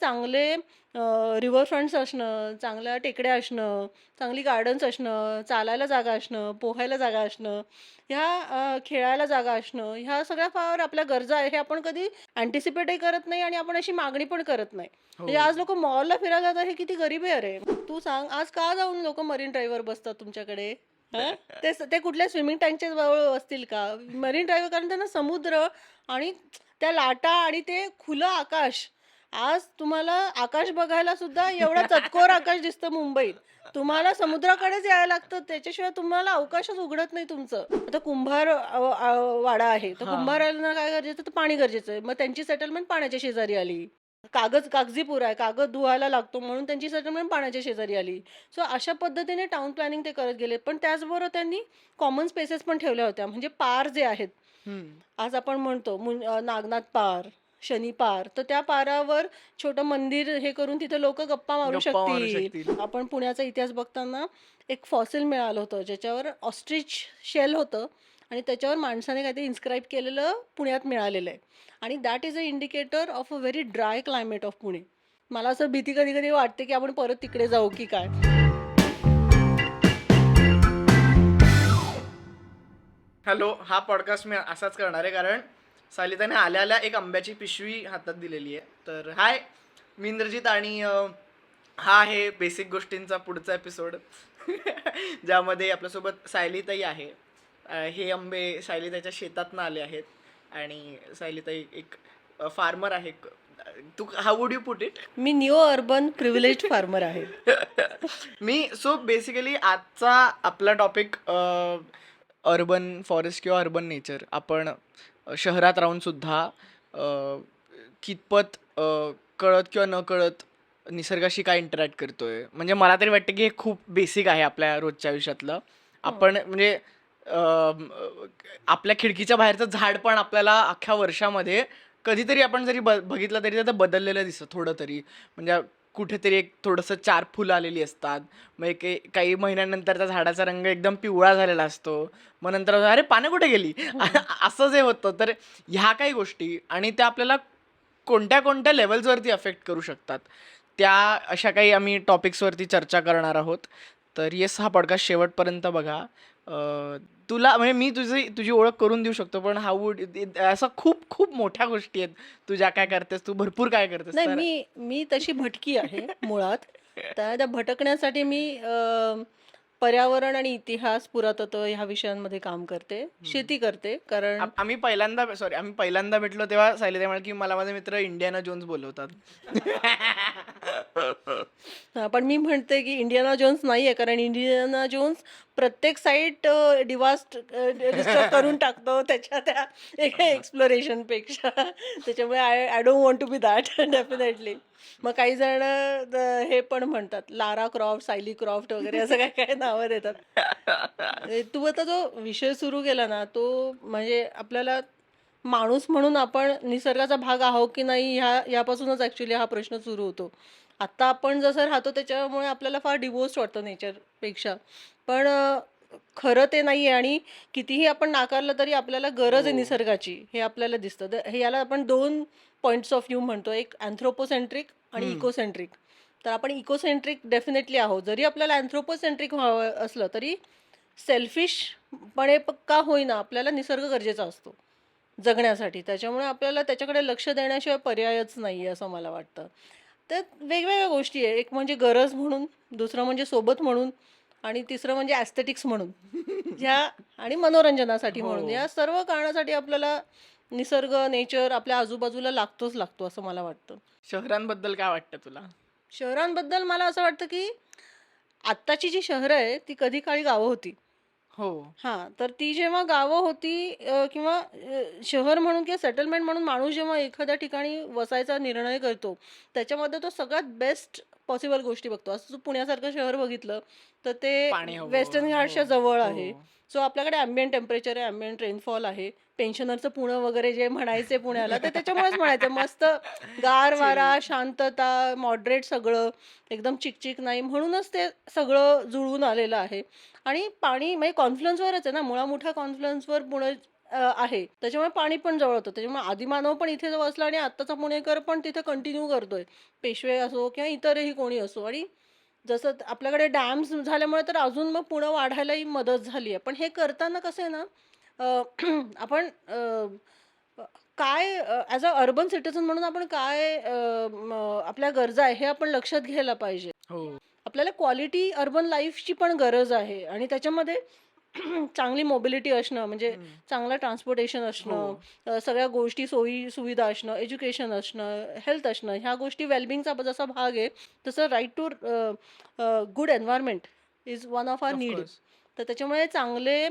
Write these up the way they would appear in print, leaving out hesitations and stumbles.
चांगले रिव्हरफ्रंट्स असणं, चांगल्या टेकड्या असणं, चांगली गार्डन्स असणं, चालायला जागा असणं, पोहायला जागा असणं, खेळायला जागा असणं, ह्या सगळ्या फार आपल्या गरजा आहे. हे आपण कधी अँटिसिपेटही करत नाही आणि आपण अशी मागणी पण करत नाही. म्हणजे हो. आज लोकं मॉलला फिरायला जातात, हे किती गरीब आहे अरे! तू सांग, आज का जाऊन लोकं मरीन ड्राईव्हवर बसतात तुमच्याकडे? हं? ते कुठल्या स्विमिंग टँकच्या जवळ असतील का? मरीन ड्राईव्ह कारण त्यांना समुद्र आणि त्या लाटा आणि ते खुलं आकाश. आज तुम्हाला आकाश बघायला सुद्धा एवढं चतकोर आकाश दिसतं मुंबईत. तुम्हाला समुद्राकडेच यायला लागतं. त्याच्याशिवाय तुम्हाला अवकाशच उघडत नाही तुमचं. आता कुंभार वाडा आहे. तर हां. कुंभारांना काय गरजेचं? तर पाणी गरजेचं आहे. मग त्यांची सेटलमेंट पाण्याच्या शेजारी आली. कागजी पुरा आहे. कागद धुवायला लागतो म्हणून त्यांची सेटलमेंट पाण्याच्या शेजारी आली. सो अशा पद्धतीने टाउन प्लॅनिंग ते करत गेले. पण त्याचबरोबर त्यांनी कॉमन स्पेसेस पण ठेवल्या होत्या. म्हणजे पार जे आहेत, हं. आज आपण म्हणतो नागनाथ पार, शनी पार, तर त्या पारावर छोटं मंदिर हे करून तिथे लोकं गप्पा मारू गप्पा मारू शकतील. शकतील. आपण पुण्याचा इतिहास बघताना एक फॉसिल मिळालं होतं, ज्याच्यावर ऑस्ट्रिच शेल होतं आणि त्याच्यावर माणसाने काहीतरी इन्स्क्राईब केलेलं पुण्यात मिळालेलं आहे आणि that is a indicator of a very dry climate of Pune. मला असं भीती कधी-कधी वाटते, की आपण परत तिकडे जाऊ की काय? हॅलो, हा पॉडकास्ट मी असाच करणार आहे कारण सालिताने आल्या एक आंब्याची पिशवी हातात दिलेली आहे. तर हाय, मी इंद्रजित आणि हा आहे बेसिक गोष्टींचा पुढचा एपिसोड ज्यामध्ये आपल्यासोबत सायलीताई आहे. हे आंबे सायलीताईच्या शेतातनं आले आहेत आणि सायलीताई एक फार्मर आहे. तू how would you put it? मी न्यू अर्बन प्रिव्हिलेज्ड फार्मर आहे. सो बेसिकली आजचा आपला टॉपिक अर्बन फॉरेस्ट किंवा अर्बन नेचर. आपण शहरात राहून सुद्धा कितपत कळत किंवा न कळत निसर्गाशी काय इंटरॅक्ट करतोय. म्हणजे मला तरी वाटतं की हे खूप बेसिक आहे आपल्या रोजच्या आयुष्यातलं. आपण म्हणजे आपल्या खिडकीच्या बाहेरचं झाड पण आपल्याला अख्ख्या वर्षामध्ये कधीतरी आपण जरी बघितलं तरी ते बदललेलं दिसतं थोडं तरी. म्हणजे कुठेतरी एक थोडंसं 4 फुलं आलेली असतात. मग काही महिन्यानंतर त्या झाडाचा रंग एकदम पिवळा झालेला असतो. मग नंतर अरे पानं कुठे गेली? असं जे होतं. तर ह्या काही गोष्टी आणि त्या आपल्याला कोणत्या कोणत्या लेवल्सवरती अफेक्ट करू शकतात. त्या अशा काही आम्ही टॉपिक्सवरती चर्चा करणार आहोत. तर येस, हा पॉडकास्ट शेवटपर्यंत बघा. तुला म्हणजे मी तुझी ओळख करून देऊ शकतो, पण असं खूप खूप मोठ्या गोष्टी आहेत तुझ्या काय करतेस, तू भरपूर काय करतेस नाही, तर. मी तशी भटकी आहे मुळात. त्या भटकण्यासाठी मी पर्यावरण आणि इतिहास, पुरातत्व ह्या विषयांमध्ये काम करते. शेती करते कारण आम्ही पहिल्यांदा भेटलो तेव्हा सायलीताई म्हणाली की मला माझे मित्र इंडियाना जोन्स बोलवतात. पण मी म्हणते की इंडियाना जोन्स नाहीये, कारण इंडियाना जोन्स प्रत्येक साईट डिस्ट्रक्ट करून टाकतो त्याच्या त्या एक्सप्लोरेशनपेक्षा. त्याच्यामुळे I don't want to be that definitely. मग काही जण हे पण म्हणतात लारा क्रॉफ्ट, सायली क्रॉफ्ट वगैरे असं काय काय नावं देतात. तू आता जो विषय सुरू केला ना, तो म्हणजे आपल्याला माणूस म्हणून आपण निसर्गाचा भाग आहोत की नाही यापासूनच ॲक्च्युली हा प्रश्न सुरू होतो. आता आपण जसं राहतो त्याच्यामुळे आपल्याला फार डिवोर्स्ड वाटतं नेचरपेक्षा. पण खरं ते नाही आहे आणि कितीही आपण नाकारलं तरी आपल्याला गरज आहे हो. निसर्गाची, हे आपल्याला दिसतं. हे याला आपण 2 पॉइंट्स ऑफ व्ह्यू म्हणतो. एक अँथ्रोपोसेंट्रिक आणि हम्म. इकोसेंट्रिक. तर आपण इकोसेंट्रिक डेफिनेटली आहोत. जरी आपल्याला अँथ्रोपोसेंट्रिक व्हावं असलं तरी सेल्फिशपणे का होईना आपल्याला निसर्ग गरजेचा असतो जगण्यासाठी. त्याच्यामुळे आपल्याला त्याच्याकडे लक्ष देण्याशिवाय पर्यायच नाही आहे असं मला वाटतं. तर वेगवेगळ्या गोष्टी आहे. एक म्हणजे गरज म्हणून, दुसरं म्हणजे सोबत म्हणून आणि तिसरं म्हणजे एस्थेटिक्स म्हणून. ह्या आणि मनोरंजनासाठी हो. म्हणून. या सर्व कारणासाठी आपल्याला निसर्ग, नेचर आपल्या आजूबाजूला लागतो असं मला वाटतं. शहरांबद्दल काय वाटतं तुला? शहरांबद्दल मला असं वाटतं, की आत्ताची जी शहरं आहे, ती कधी काळी गावं होती. हो. तर ती जेव्हा गावं होती किंवा शहर म्हणून किंवा सेटलमेंट म्हणून माणूस जेव्हा एखाद्या ठिकाणी वसायचा निर्णय करतो, त्याच्यामध्ये तो सगळ्यात बेस्ट पॉसिबल गोष्टी बघतो. असं तू पुण्यासारखं शहर बघितलं, तर ते पाणी वेस्टर्न हवं. हो. घाटच्या जवळ हो. आहे. सो आपल्याकडे ॲम्बिएंट टेम्परेचर आहे, ॲम्बिएंट रेनफॉल आहे. पेन्शनरचं पुणं वगैरे जे म्हणायचे पुण्याला, ते त्याच्यामुळेच म्हणायचं. मस्त गार चिल. वारा, शांतता, मॉडरेट सगळं, एकदम चिकचिक नाही. म्हणूनच ते सगळं जुळून आलेलं आहे. आणि पाणी म्हणजे कॉन्फ्लुएन्सवरच आहे ना, मुळा-मुठा कॉन्फ्लुएन्सवर पुणे आहे. त्याच्यामुळे पाणी पण जवळ होतं. त्याच्यामुळे आदिमानव पण इथे वसला आणि आत्ताचा पुणेकर पण तिथे कंटिन्यू करतोय. पेशवे असो किंवा इतरही कोणी असो आणि जसं आपल्याकडे डॅम्स झाल्यामुळे तर अजून मग पुणं वाढायलाही मदत झाली आहे. पण हे करताना कसं आहे ना, अ, आपण अ, काय ॲज अ अर्बन सिटिझन म्हणून आपण काय आपल्या गरजा आहे हे आपण लक्षात घ्यायला पाहिजे. हो. आपल्याला क्वालिटी अर्बन लाईफची पण गरज आहे आणि त्याच्यामध्ये चांगली मोबिलिटी असणं म्हणजे हं. चांगलं ट्रान्सपोर्टेशन हो. असणं, सगळ्या गोष्टी सोयी सुविधा असणं, एज्युकेशन असणं, हेल्थ असणं, ह्या गोष्टी वेलबिंगचा जसा भाग आहे, तसं right to good environment is one of our of need. Course. तर त्याच्यामुळे चांगले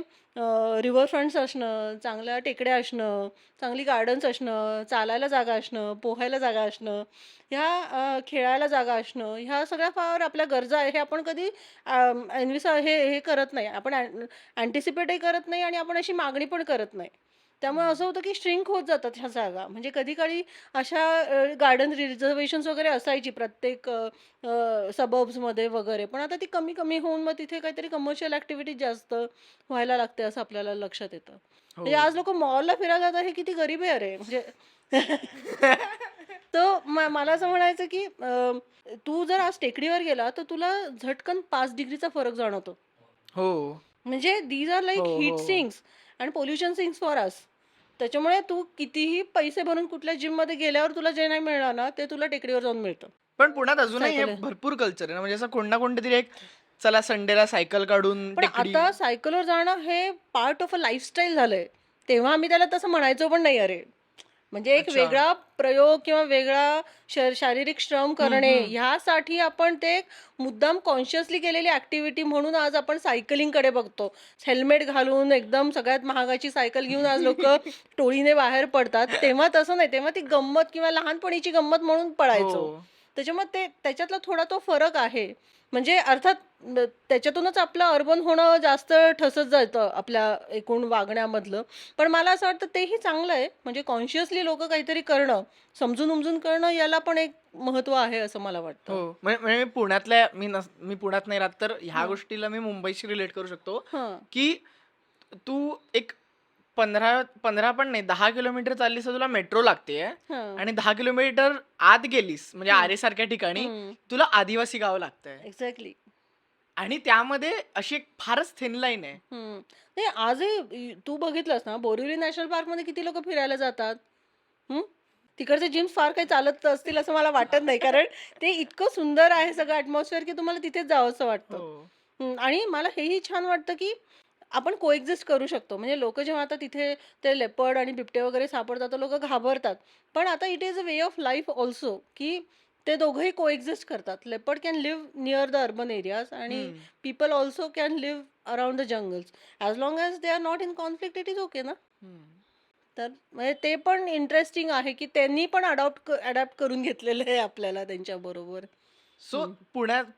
रिव्हर फ्रंट्स असणं, चांगल्या टेकड्या असणं, चांगली गार्डन्स असणं, चालायला जागा असणं, पोहायला जागा असणं, ह्या खेळायला जागा असणं, ह्या सगळ्या फार आपल्या गरजा आहे. हे आपण कधी हे हे करत नाही. आपण अँटिसिपेटही करत नाही आणि आपण अशी मागणी पण करत नाही. त्यामुळे हं. असं होतं की श्रिंक होत जातात ह्या जागा. म्हणजे कधी-काळी अशा गार्डन रिझर्वेशन्स वगैरे असायची प्रत्येक सबअर्ब्समध्ये वगैरे. पण आता ती कमी-कमी होऊन मग तिथे काहीतरी कमर्शियल ॲक्टिव्हिटी जास्त व्हायला लागते असं आपल्याला लक्षात येतं. हो. म्हणजे आज लोकं मॉलला फिरायला जातात हे किती गरीब आहे अरे! म्हणजे तर मला असं म्हणायचं की तू जर आज टेकडीवर गेला तर तुला झटकन 5 डिग्रीचा फरक जाणवतो. हो. म्हणजे दीज आर हो, लाइक हो, हीट हो. सिंक्स आणि पोल्युशन सिंक्स फॉर अस. त्याच्यामुळे तू कितीही पैसे भरून कुठल्या जिममध्ये गेल्यावर तुला जे नाही मिळणार ना, ते तुला टेकडीवर जाऊन मिळतं. पण पुण्यात अजूनही हे सायकल भरपूर कल्चर आहे ना, म्हणजे असं कोण ना कोणतरी एक चला संडेला सायकल काढून पण टेकडी. आता सायकलवर जाणं हे पार्ट ऑफ अ लाईफस्टाईल झालंय. तेव्हा आम्ही त्याला तसं म्हणायचो पण नाही अरे. म्हणजे एक अच्छा. वेगळा प्रयोग किंवा वेगळा शारीरिक श्रम हं, करणे हं. ह्यासाठी आपण ते एक मुद्दाम कॉन्शियसली केलेली ॲक्टिव्हिटी म्हणून आज आपण सायकलिंगकडे बघतो. हेल्मेट घालून एकदम सगळ्यात महागाची सायकल घेऊन आज लोकं टोळीने बाहेर पडतात. तेव्हा तसं नाही. तेव्हा ती गंमत किंवा लहानपणीची गंमत म्हणून हो. पळायचो. त्याच्यामुळे त्याच्यातला थोडा तो फरक आहे. म्हणजे अर्थात त्याच्यातूनच आपलं अर्बन होणं जास्त ठसत जातं आपल्या एकूण वागण्यामधलं. पण मला असं वाटतं तेही चांगलं आहे. म्हणजे कॉन्शियसली लोकं काहीतरी करणं, समजून-उमजून करणं याला पण एक महत्त्व आहे असं मला हो. वाटतं. म्हणजे मी पुण्यात नाही राहत, तर ह्या हं. गोष्टीला मी मुंबईशी रिलेट करू शकतो, हां. की तू एक 15 पण नाही 10 किलोमीटर चाललीस तर तुला मेट्रो लागतेय हां. आणि 10 किलोमीटर आत गेलीस म्हणजे हं. आरेसारख्या ठिकाणी हं. तुला आदिवासी गाव लागतंय एक्झॅक्टली. आणि त्यामध्ये अशी एक फारच थिन लाईन आहे. हं. नाही आजही तू बघितलंस ना बोरिवली नॅशनल पार्कमध्ये किती लोकं फिरायला जातात? हं. तिकडचे जिम्स फार काही चालत असतील असं मला वाटत नाही. कारण ते इतकं सुंदर आहे सगळं ॲटमॉस्फिअर की तुम्हाला तिथेच जावंसं वाटतं. हो. आणि मला हेही छान वाटतं की आपण कोएक्झिस्ट करू शकतो. म्हणजे लोकं जेव्हा आता तिथे ते लेपर्ड आणि बिबटे वगैरे सापडतात, तर लोकं घाबरतात. पण आता it is a way of life also, की ते दोघंही कोएक्झिस्ट करतात. Leopard can live near the urban areas आणि hmm. People also can live around the jungles. As long as they are not in conflict it is okay ना. Hmm. तर म्हणजे ते पण इंटरेस्टिंग आहे, की त्यांनी पण अडॉप्ट करून घेतलेलं आहे आपल्याला त्यांच्याबरोबर. सो हं.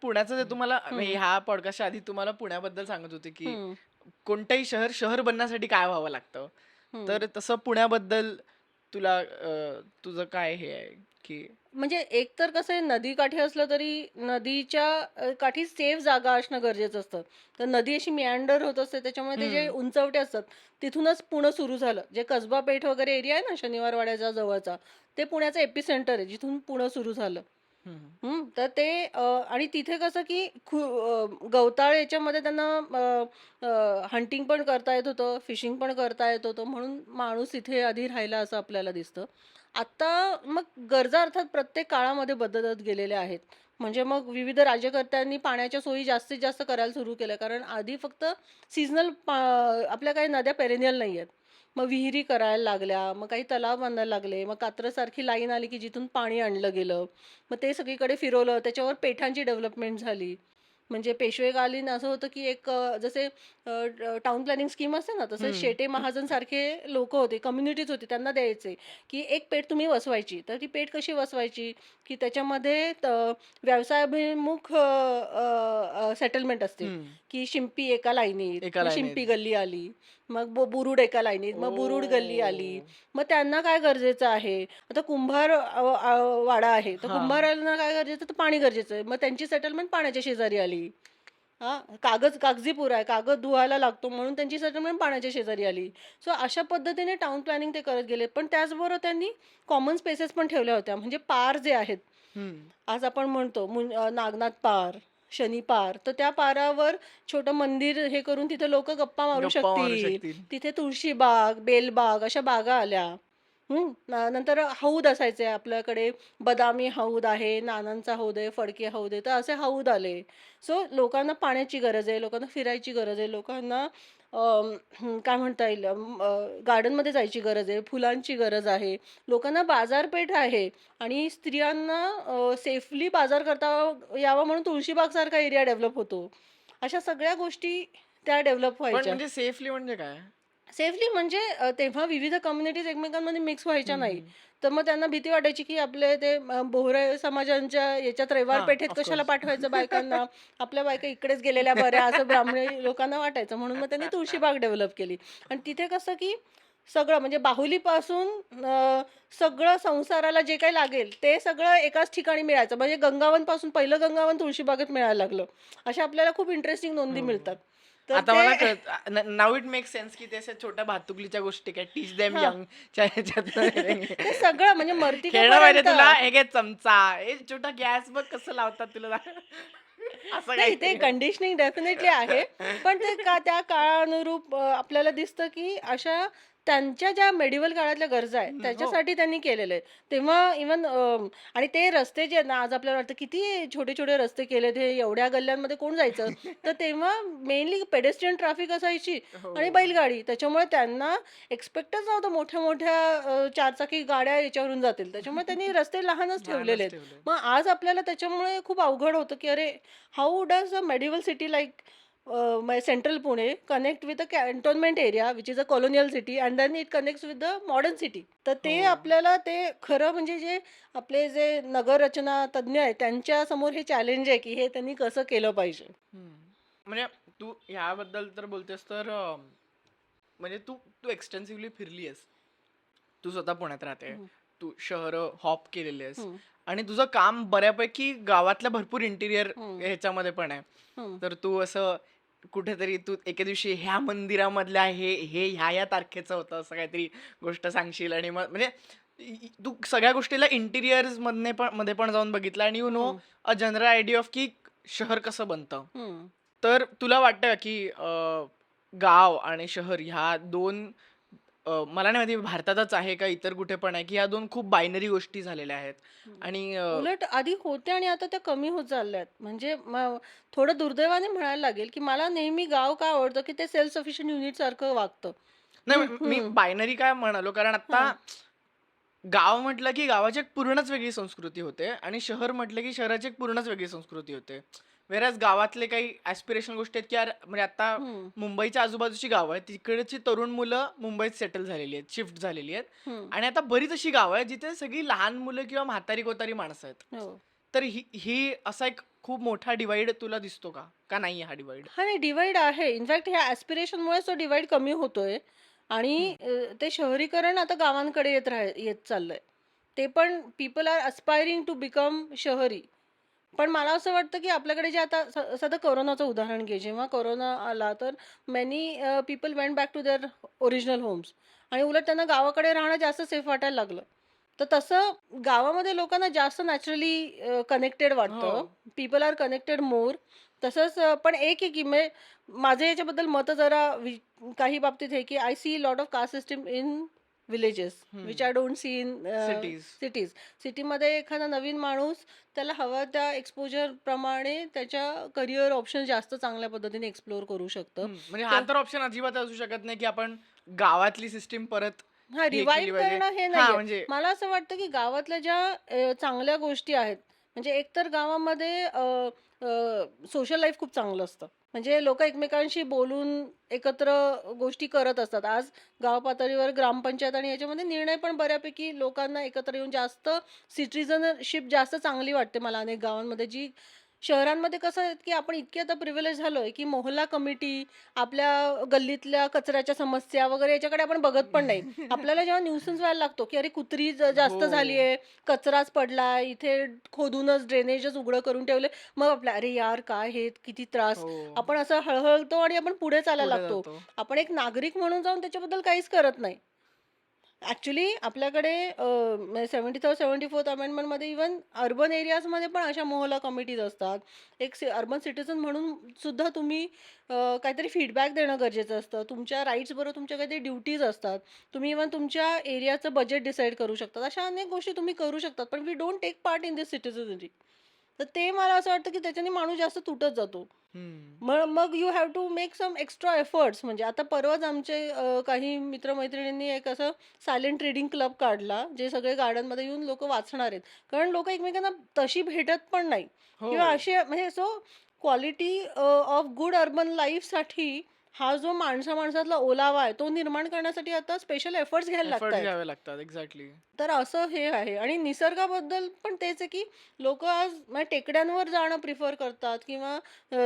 पुण्याचं जे तुम्हाला हं. ह्या पॉडकास्टच्या आधी तुम्हाला पुण्याबद्दल सांगत होते की हं. कोणतंही शहर बनण्यासाठी काय व्हावं लागतं, हं. तर तसं पुण्याबद्दल तुला तुझं काय हे आहे की. म्हणजे एक तर कसं आहे नदीकाठी असलं तरी नदीच्या काठी सेफ जागा असणं गरजेचं असतं. तर नदी अशी मिॲन्डर होत असते त्याच्यामुळे ते जे हम्म. उंचवटे असतात तिथूनच पुणं सुरू झालं. जे कसबा पेठ वगैरे एरिया आहे ना शनिवारवाड्याच्या जवळचा, ते पुण्याचं एपिसेंटर आहे जिथून पुणं सुरू झालं. हम्म. तर ते आणि तिथे कसं की गवताळ याच्यामध्ये त्यांना हंटिंग पण करता येत होतं, फिशिंग पण करता येत होतं म्हणून माणूस इथे आधी राहिला असं आपल्याला दिसतं. आता मग गरजा अर्थात प्रत्येक काळामध्ये बदलत गेलेल्या आहेत. म्हणजे मग विविध राज्यकर्त्यांनी पाण्याच्या सोयी जास्तीत जास्त करायला सुरू केल्या. कारण आधी फक्त सीझनल आपल्या काही नद्या पेरेनियल नाही आहेत. मग विहिरी करायला लागल्या, मग काही तलाव बांधायला लागले, मग कात्रजसारखी लाईन आली की जिथून पाणी आणलं गेलं. मग ते सगळीकडे फिरवलं, त्याच्यावर पेठांची डेव्हलपमेंट झाली. म्हणजे पेशवेकालीन असं होतं की एक जसे टाउन प्लॅनिंग स्कीम असते ना, तसे हम्म. शेटे महाजनसारखे लोकं होते, कम्युनिटीज होती, त्यांना द्यायचे. की एक पेठ तुम्ही वसवायची. तर ती पेठ कशी वसवायची? की त्याच्यामध्ये व्यवसायाभिमुख सेटलमेंट असते. हम्म. की शिंपी एका लाईनीत, एका मग लाईनीत. शिंपी गल्ली आली. मग बुरुड एका लाईनीत, मग बुरुड गल्ली आली. ओ. मग त्यांना काय गरजेचं आहे? आता कुंभार वाडा आहे. तर हा. कुंभारांना काय गरजेचं? तर पाणी गरजेचं आहे. मग त्यांची सेटलमेंट पाण्याच्या शेजारी आली. कागजी पुरा आहे, कागद धुवायला लागतो म्हणून त्यांची सेटलमेंट पाण्याच्या शेजारी आली. सो अशा पद्धतीने टाउन प्लॅनिंग ते करत गेले. पण त्याचबरोबर त्यांनी कॉमन स्पेसेस पण ठेवल्या होत्या. म्हणजे पार जे आहेत, हम्म. आज आपण म्हणतो नागनाथ पार, शनी पार, तर त्या पारावर छोटं मंदिर हे करून तिथे लोक गप्पा मारू गप्पा मारू शकतील. शकतील. तिथे तुळशीबाग, बेलबाग अशा बागा आल्या. नंतर हौद असायचे आपल्याकडे, बदामी हौद आहे, नानांचा हौद आहे, फडके हौद आहे, तर असे हौद आले. सो लोकांना पाण्याची गरज आहे, लोकांना फिरायची गरज आहे, लोकांना काय म्हणता येईल, गार्डनमध्ये जायची गरज आहे, फुलांची गरज आहे, लोकांना बाजारपेठ आहे आणि स्त्रियांना सेफली बाजार करता यावा म्हणून तुळशीबाग सारखा एरिया डेव्हलप होतो. अशा सगळ्या गोष्टी त्या डेव्हलप पण व्हायच्या. म्हणजे सेफली म्हणजे काय? सेफली म्हणजे तेव्हा विविध कम्युनिटीज एकमेकांमध्ये मिक्स व्हायच्या हम्म, नाही. हम्म. तर मग त्यांना भीती वाटायची की आपले ते बोहरे समाजांच्या याच्यात रविवार हा, पेठेत कशाला ऑफकोर्स. पाठवायचं बायकांना, आपल्या बायका इकडेच गेलेल्या बऱ्या, असं ब्राह्मणी लोकांना वाटायचं. म्हणून मग त्यांनी तुळशीबाग डेव्हलप केली. आणि तिथे कसं की सगळं म्हणजे बाहुलीपासून सगळं संसाराला जे काही लागेल ते सगळं एकाच ठिकाणी मिळायचं. म्हणजे गंगावन पासून पहिलं गंगावन तुळशीबागेत मिळायला लागलं. अशा आपल्याला खूप इंटरेस्टिंग नोंदी मिळतात. तर आता ते मला कळत, नाव इट मेक सेन्स की ते अशा छोट्या भातुकलीच्या गोष्टी काय टीच देम हा यंग ते सगळं म्हणजे खेळणं पाहिजे मर्तिकेपर्यंत. तुला, हे घे चमचा, हे छोटा गॅस बघ कसं लावतात तुला असं नाही, ते काहीतरी. कंडिशनिंग डेफिनेटली आहे. पण ते त्या काळानुरूप आपल्याला दिसतं की अशा त्यांच्या ज्या मेडिव्हल काळातल्या गरजा आहेत हो. त्याच्यासाठी त्यांनी केलेलं आहे. तेव्हा इव्हन आणि ते रस्ते जे आहेत ना, आज आपल्याला वाटतं किती छोटे-छोटे रस्ते केलेत, हे एवढ्या गल्ल्यांमध्ये कोण जायचं? तर तेव्हा मेनली पेडेस्ट्रियन ट्रॅफिक असायची आणि हो. बैलगाडी. त्याच्यामुळे त्यांना एक्सपेक्टच नव्हतं मोठ्या-मोठ्या चारचाकी गाड्या याच्यावरून जातील. त्याच्यामुळे त्यांनी रस्ते लहानच ठेवलेले लहानच आहेत. ठेवलंय. मग आज आपल्याला त्याच्यामुळे खूप अवघड होतं की अरे, how does a medieval city like central Pune connect with a cantonment area which is a colonial city and then it connects with the modern city. तर ते हो. आपल्याला ते खरं म्हणजे जे आपले जे नगररचना तज्ञ आहेत त्यांच्या समोर हे चॅलेंज आहे की हे त्यांनी कसं केलं पाहिजे. हम्म. म्हणजे तू ह्याबद्दल तर बोलतेस तर म्हणजे तू तू एक्सटेन्सिव्हली फिरली आहेस, तू स्वतः पुण्यात राहते, हम्म, तू शहर हॉप केलेली आहेस, हम्म, आणि तुझं काम बऱ्यापैकी गावातल्या भरपूर इंटिरियर हम्म, ह्याच्यामध्ये पण आहे. हम्म, तर तू असं कुठेतरी तू एके दिवशी ह्या मंदिरामधल्या हे हे ह्या तारखेचं होतं असं काहीतरी गोष्ट सांगशील, आणि मग म्हणजे तू सगळ्या गोष्टीला इंटिरियर्स मध्ये पण जाऊन बघितलं, आणि यू नो हम्म, अ जनरल आयडिया ऑफ की शहर कसं बनतं. हम्म. तर तुला वाटतं की गाव आणि शहर ह्या दोन, मला नाही माहिती भारतातच आहे का इतर कुठे पण आहे, की ह्या दोन खूप बायनरी गोष्टी झालेल्या आहेत. आणि उलट आधी होत्या आणि आता त्या कमी होत चालल्यात. म्हणजे थोडं दुर्दैवाने म्हणायला लागेल की मला नेहमी गाव का आवडतं की ते सेल्फ सफिशियंट युनिट सारखं वागतं. नाही, हम्म, मी हम्म. बायनरी काय म्हणालो, कारण हा. आता गाव म्हटलं की गावाची एक पूर्णच वेगळी संस्कृती होते, आणि शहर म्हटलं की शहराची एक पूर्णच वेगळी संस्कृती होते. वेरॅज गावातले काही ॲस्पिरेशन गोष्टी आहेत की यार, म्हणजे आता हम्म, मुंबईच्या आजूबाजूची गावं आहेत, तिकडची तरुण मुलं मुंबईत सेटल झालेली आहेत, शिफ्ट झालेली आहेत. हम्म. आणि आता बरीच अशी गावं आहेत जिथे सगळी लहान मुलं किंवा म्हातारी कोतारी माणसं आहेत. हो. तर ही ही असा एक खूप मोठा डिवाइड तुला दिसतो का, का नाही हा डिवाइड? हा नाही, डिवाइड आहे. इनफॅक्ट ह्या ॲस्पिरेशनमुळे तो डिवाइड कमी होतोय आणि ते शहरीकरण आता गावांकडे येत चाललंय. ते पण people are aspiring to become शहरी. पण मला असं वाटतं की आपल्याकडे जे आता साधं कोरोनाचं उदाहरण घे. जेव्हा कोरोना आला तर many people went back to their original homes आणि उलट त्यांना गावाकडे राहणं जास्त सेफ वाटायला लागलं. तर तसं गावामध्ये लोकांना जास्त नॅचरली कनेक्टेड हो. वाटतं. पीपल आर कनेक्टेड मोर. तसंच पण एक आहे की माझं याच्याबद्दल मत जरा काही बाबतीत आहे की I see lot of caste system in villages which I don't see in cities. Cities. सिटीमध्ये एखादा नवीन माणूस त्याला हवा त्या एक्सपोजर प्रमाणे त्याच्या करिअर ऑप्शन जास्त चांगल्या पद्धतीने एक्सप्लोर करू शकतं. म्हणजे हा तर ऑप्शन अजिबात असू शकत नाही की आपण गावातली सिस्टीम परत हा, हे रिवाईव्ह केली पाहिजे. करणं हे हा नाहीये. म्हणजे मला असं वाटतं की गावातल्या ज्या चांगल्या गोष्टी आहेत, म्हणजे एकतर गावामध्ये सोशल लाईफ खूप चांगलं असतं. म्हणजे लोक एकमेकांशी बोलून एकत्र गोष्टी करत असतात. आज गाव पातळीवर ग्रामपंचायत आणि याच्यामध्ये निर्णय पण बऱ्यापैकी लोकांना एकत्र येऊन जास्त सिटिझनशिप जास्त चांगली वाटते मला अनेक गावांमध्ये, जी शहरांमध्ये कसं आहे की आपण इतके आता प्रिव्हिलेज झालोय की मोहल्ला कमिटी, आपल्या गल्लीतल्या कचऱ्याच्या समस्या वगैरे याच्याकडे आपण बघत पण नाही. आपल्याला जेव्हा न्यूसन्स व्हायला लागतो की अरे कुत्री हो जास्त झाली आहे, कचराच पडलाय, इथे खोदूनच ड्रेनेजच उघडं करून ठेवले, मग आपल्या अरे यार काय हे किती त्रास, हो आपण असं हळहळतो आणि आपण पुढे चालायला पुढे लागतो. जातो. आपण एक नागरिक म्हणून जाऊन त्याच्याबद्दल काहीच करत नाही. ॲक्चुअली आपल्याकडे 73rd 74th अमेंडमेंटमध्ये इव्हन अर्बन एरियाजमध्ये पण अशा मोहल्ला कमिटीज असतात. एक अर्बन सिटिझन म्हणून सुद्धा तुम्ही काहीतरी फीडबॅक देणं गरजेचं असतं. तुमच्या राईट्स बरोबर तुमच्या काहीतरी ड्युटीज असतात. तुम्ही इव्हन तुमच्या एरियाचं बजेट डिसाईड करू शकतात. अशा अनेक गोष्टी तुम्ही करू शकतात. पण we don't take part in this citizenry. तर ते मला असं वाटतं की त्याच्याने माणूस जास्त तुटत जातो. हम्म. मग मग you have to make some extra efforts. म्हणजे आता परवाच आमचे काही मित्रमैत्रिणींनी एक असं सायलेंट रीडिंग क्लब काढला, जे सगळे गार्डनमध्ये येऊन लोक वाचणार आहेत. कारण लोक एकमेकांना तशी भेटत पण नाही हो किंवा असे म्हणजे so quality of good urban लाईफसाठी हा जो माणसातला ओलावा आहे तो निर्माण करण्यासाठी आता स्पेशल एफर्ट्स घ्यायला एफर्ट्स लागतात. घ्यावे लागतात. एक्झॅक्टली. तर असं हे आहे आणि निसर्गाबद्दल पण तेच आहे की लोक आज म्हणजे टेकड्यांवर जाणं प्रिफर करतात किंवा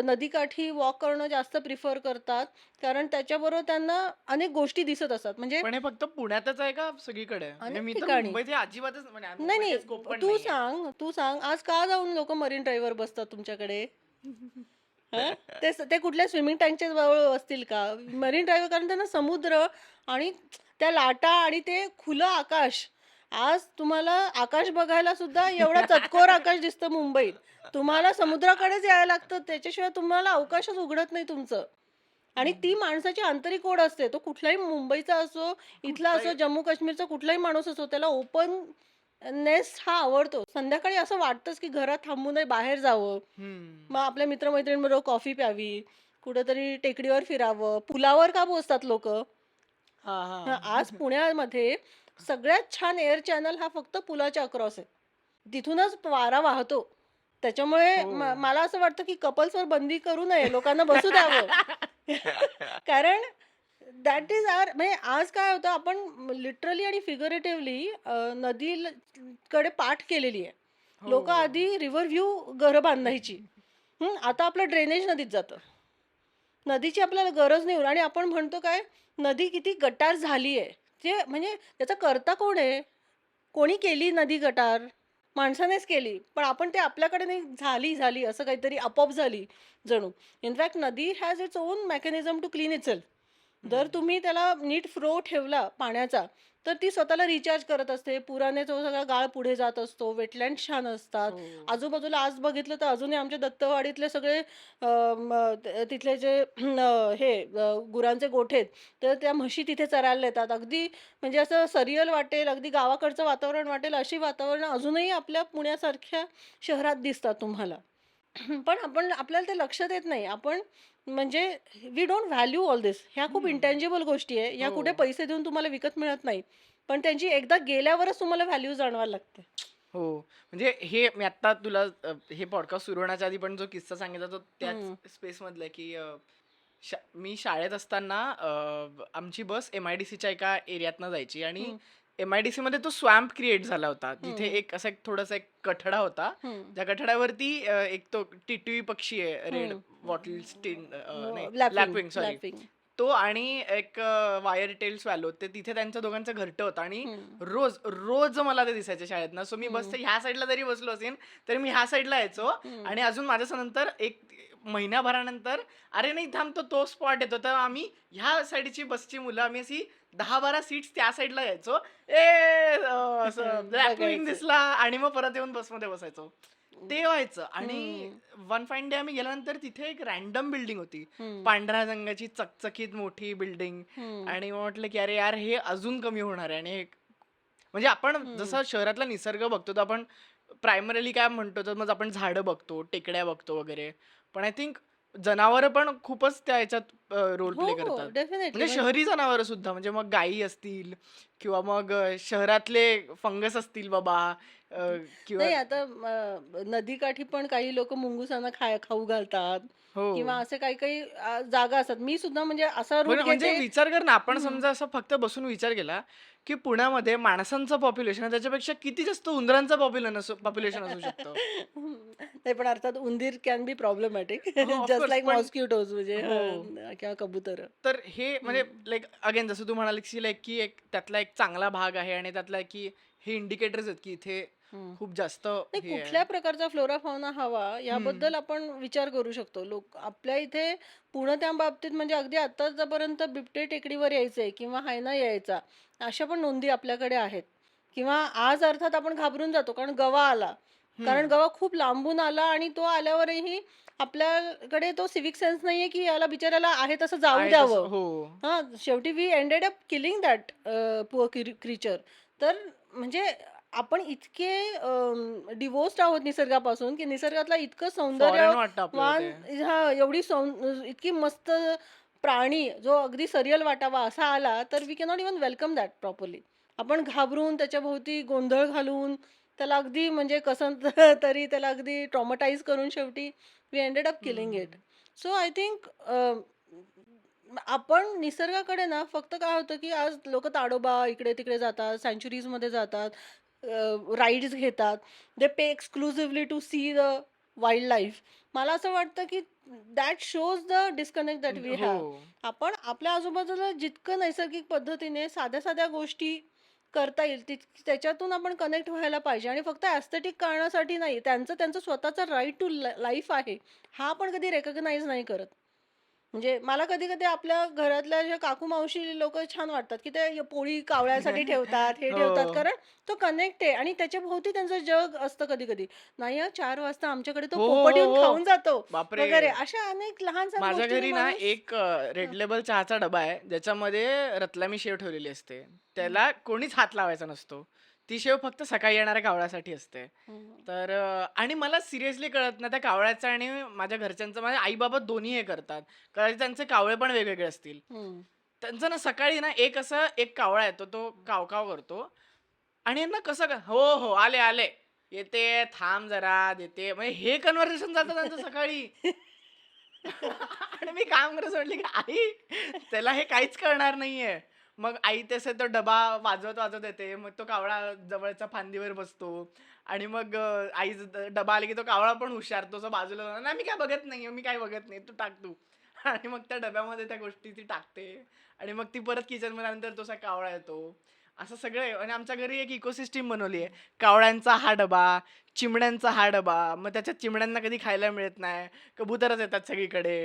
नदीकाठी वॉक करणं जास्त प्रिफर करतात, कारण त्याच्याबरोबर त्यांना अनेक गोष्टी दिसत असतात. म्हणजे पण हे फक्त पुण्यातच आहे का सगळीकडे? म्हणजे अनेक मी तर ठिकाणी. मुंबईत हे अजिबातच म्हणजे नाही नाही, मुंबईचे स्कोप पण तू नाहीये. सांग तू सांग आज का जाऊन लोक मरीन ड्राईव्हवर बसतात तुमच्याकडे? हं? ते कुठल्या स्विमिंग टँकच्या जवळ असतील का मरीन ड्राईव्ह? कारण त्यांना समुद्र आणि त्या लाटा आणि ते खुलं आकाश. आज तुम्हाला आकाश बघायला सुद्धा एवढा चतकोर आकाश दिसतं मुंबईत. तुम्हाला समुद्राकडेच यायला लागतं, त्याच्याशिवाय तुम्हाला अवकाशच उघडत नाही तुमचं. आणि ती माणसाची आंतरिक ओढ असते. तो कुठलाही मुंबईचा असो, इथला असो, कुठलाही. जम्मू काश्मीरचा कुठलाही माणूस असो, त्याला ओपननेस हा आवडतो. संध्याकाळी असं वाटतंच की घरात थांबू नये, बाहेर जावं. हम्म. मग आपल्या मित्रमैत्रिणींबरोबर कॉफी प्यावी, कुठेतरी टेकडीवर फिरावं. पुलावर का पोचतात लोक? हा हा. आज पुण्यामध्ये सगळ्यात छान एअर चॅनल हा फक्त पुलाच्या अक्रॉस आहे. तिथूनच वारा वाहतो. त्याच्यामुळे हो. मला असं वाटतं की कपल्सवर बंदी करू नये, लोकांना बसू द्यावं. कारण दॅट इज आर म्हणजे आज काय होतं, आपण लिटरली आणि फिगरेटिव्हली नदीकडे पाठ केलेली आहे. हो लोक हो. आधी रिव्हर व्ह्यू घरं बांधायची. आता आपलं ड्रेनेज नदीत जातं. नदीची आपल्याला गरज नाही उरली आणि आपण म्हणतो काय, नदी किती गटार झाली आहे. ते म्हणजे त्याचा कर्ता कोण आहे? कोणी केली नदी गटार? माणसानेच केली. पण आपण ते आपल्याकडे नाही, झाली असं काहीतरी आपोआप झाली जणू. इनफॅक्ट नदी has its own mechanism to clean itself. जर तुम्ही त्याला नीट फ्लो ठेवला पाण्याचा, तर ती स्वतःला रिचार्ज करत असते. पुराने जो सगळा गाळ पुढे जात असतो, वेटलँड छान असतात. हो. आजूबाजूला आज बघितलं तर अजूनही आमच्या दत्तवाडीतले सगळे तिथले जे हे गुरांचे गोठे आहेत, तर त्या म्हशी तिथे चरायला येतात. अगदी म्हणजे असं सरियल वाटेल, अगदी गावाकडचं वातावरण वाटेल अशी वातावरण अजूनही आपल्या पुण्यासारख्या शहरात दिसतात तुम्हाला. पण आपण आपल्याला ते लक्षात येत नाही. आपण म्हणजे वी डोंट व्हॅल्यू ऑल दिस. ह्या खूप हम्म. इंटँजिबल गोष्टी आहे. ह्या हो कुठे पैसे देऊन तुम्हाला विकत मिळत नाही. पण त्यांची एकदा गेल्यावरच तुम्हाला व्हॅल्यू जाणवायला लागते. हो. म्हणजे हे मी आता तुला हे पॉडकास्ट सुरू होण्याच्या आधी पण जो किस्सा सांगितला तो त्याच हं, स्पेस मधला आहे की मी शाळेत असताना आमची बस MIDCच्या एका एरियातनं जायची आणि हं, MIDC मध्ये तो स्वॅम्प क्रिएट झाला होता, जिथे हं, एक असा एक थोडासा एक कठडा होता. हं, ज्या कठड्यावरती एक तो टिटवी पक्षी आहे, रेड हं. वॉटल स्टिन नाही लॅपिंग, लॅपविंग सॉरी, लॅपिंग. तो आणि एक वायर टेल स्वॅलो, ते तिथे त्यांच्या दोघांचं घरटं होतं आणि हं, रोज रोज मला ते दिसायचे शाळेतनं. सो मी हं, बसच्या ह्या साईडला जरी बसलो असेल तरी मी ह्या साईडला यायचो. हं, आणि अजून माझ्या नंतर एक महिन्याभरानंतर अरे नाही थांब, तो स्पॉट येतो, तर आम्ही ह्या साईडची बसची मुलं आम्ही अशी 10-12 सीट्स त्या साईडला यायचो. असं लॅपविंग बघायचं. दिसला आणि मग परत येऊन बसमध्ये बसायचो. ते व्हायचं. आणि हं, वन फाईन डे आम्ही गेल्यानंतर तिथे एक रॅन्डम बिल्डिंग होती, हं, पांढऱ्या रंगाची चकचकीत मोठी बिल्डिंग. हं, आणि मग म्हटलं की अरे यार हे अजून कमी होणार आहे. आणि म्हणजे आपण हं. जसं शहरातला निसर्ग बघतो तर आपण प्रायमरीली काय म्हणतो, तर मग आपण झाडं बघतो, टेकड्या बघतो वगैरे. पण आय थिंक जनावरं पण खूपच त्या ह्याच्यात रोल हो, प्ले हो. करतात. डेफिनेटली. म्हणजे शहरी जनावरं सुद्धा, म्हणजे मग गायी असतील किंवा मग शहरातले फंगस असतील बाबा, किंवा नाही आता नदीकाठी पण काही लोक मुंगुसांना खाऊ घालतात हो. किंवा असे काही काही जागा असतात. मी सुद्धा म्हणजे असा रूट म्हणजे घेते. विचार कर ना, आपण हम्म. समजा असं फक्त बसून विचार केला की पुण्यामध्ये माणसांचं पॉप्युलेशन आहे त्याच्यापेक्षा किती जास्त उंदरांचं पॉप्युलेशन असू शकतं. नाही पण अर्थात उंदीर कॅन बी प्रॉब्लेमॅटिक हो, जस्ट ऑफकोर्स. लाईक पण मॉस्किटोज म्हणजे हो. किंवा कबूतर. तर हे म्हणजे लाईक अगेन जसं तू म्हणालीस की लाईक की एक त्यातला एक चांगला भाग आहे आणि त्यातला की हे इंडिकेटर्स आहेत की इथे खूप जास्त नाही हे आहे. कुठल्या प्रकारचा फ्लोरा फाउना हवा हम्म. याबद्दल आपण विचार करू शकतो. लोक आपल्या इथे पुणे त्या बाबतीत म्हणजे अगदी आतापर्यंत बिबटे टेकडीवर यायचे किंवा हायना यायचा अशा पण नोंदी आपल्याकडे आहेत. किंवा आज अर्थात आपण घाबरून जातो कारण गवा आला. कारण हम्म. गवा खूप लांबून आला आणि तो आल्यावरही आपल्याकडे तो सिव्हिक सेन्स नाहीये की याला बिचाऱ्याला आहे तसं जाऊ आहे तसं द्यावं. हो. हां, शेवटी we ended up killing that poor creature. तर म्हणजे आपण इतके डिवोर्स्ड आहोत निसर्गापासून, की निसर्गातलं इतकं फॉरेन वाटतं आपल्याला सौंदर्यवान ते. हां, इतकी मस्त प्राणी जो अगदी सरियल वाटावा असा आला, तर we cannot even welcome that properly. आपण घाबरून त्याच्याभोवती गोंधळ घालून त्याला अगदी म्हणजे कसं तरी त्याला अगदी ट्रॉमटाईज करून शेवटी we ended up killing it. Hmm. So I think आपण निसर्गाकडे ना फक्त काय होतं की आज लोक ताडोबा इकडे तिकडे जातात सँच्युरीज मध्ये जातात राईड्स घेतात they pay exclusively to see the wildlife. मला असं वाटतं की that shows the disconnect that we हो. हॅव. आपण आपल्या आजूबाजूला जितकं नैसर्गिक पद्धतीने साध्या साध्या गोष्टी करता येईल त्याच्यातून आपण कनेक्ट व्हायला पाहिजे आणि फक्त ॲस्थेटिक कारणासाठी नाही. त्यांचं त्यांचं स्वतःचं राईट टू लाईफ आहे हा आपण कधी रेकग्नाइज नाही करत. म्हणजे मला कधी-कधी आपल्या घरातल्या ज्या काकू-मावशी लोकं छान वाटतात, की ते पोळी कावळ्यासाठी ठेवतात, हे ठेवतात. हो. कारण तो कनेक्ट आहे आणि त्याच्याभोवती त्यांचं जग असतं कधी-कधी. नाही हां, 4 वाजता आमच्याकडे तो हो, हो, पोपट हो, येऊन खाऊन हो. जातो बापरे! वगैरे. अशा अनेक लहान-सहान माझ्या गोष्टीने घरी ना माणूस एक रेड हं, लेबल चहाचा डबा आहे ज्याच्यामध्ये रतलामी शेव ठेवलेली असते. हं, त्याला कोणीच हात लावायचा नसतो. ती शेव फक्त सकाळी येणाऱ्या कावळ्यासाठी असते. हं, तर आणि मला सिरियसली कळत नाही त्या कावळ्याचं आणि माझ्या घरच्यांचं, माझे आई-बाबा दोन्ही हे करतात. कदाचित त्यांचे कावळे पण वेगवेगळे असतील. हं. त्यांचं ना सकाळी ना एक कावळा येतो, तो काव-काव करतो आणि यांना कसं काय हो, हो, आले, आले. येते, थांब जरा, देते. म्हणजे हे कन्व्हर्सेशन चालतं त्यांचं सकाळी. आणि मी काम करत म्हटलं की आई त्याला हे काहीच कळणार नाहीये. मग आई तसे तो डबा वाजवत वाजवत येते. मग तो कावळा जवळच्या फांदीवर बसतो आणि मग आई डबा आली की तो कावळा पण हुशार, तो असं बाजूला जाणार, "नाही मी काय बघत नाहीये, मी काय बघत नाही, तू टाक तू." आणि मग त्या डब्यामध्ये त्या गोष्टी ती टाकते आणि मग ती परत किचनमध्ये आल्यानंतर तो असा कावळा येतो. असं सगळं आहे आणि आमच्या घरी एक इकोसिस्टम बनवली आहे. कावळ्यांचा हा डबा, चिमण्यांचा हा डबा, मग त्याच्यात चिमण्यांना कधी खायला मिळत नाही. कबुतरच येतात सगळीकडे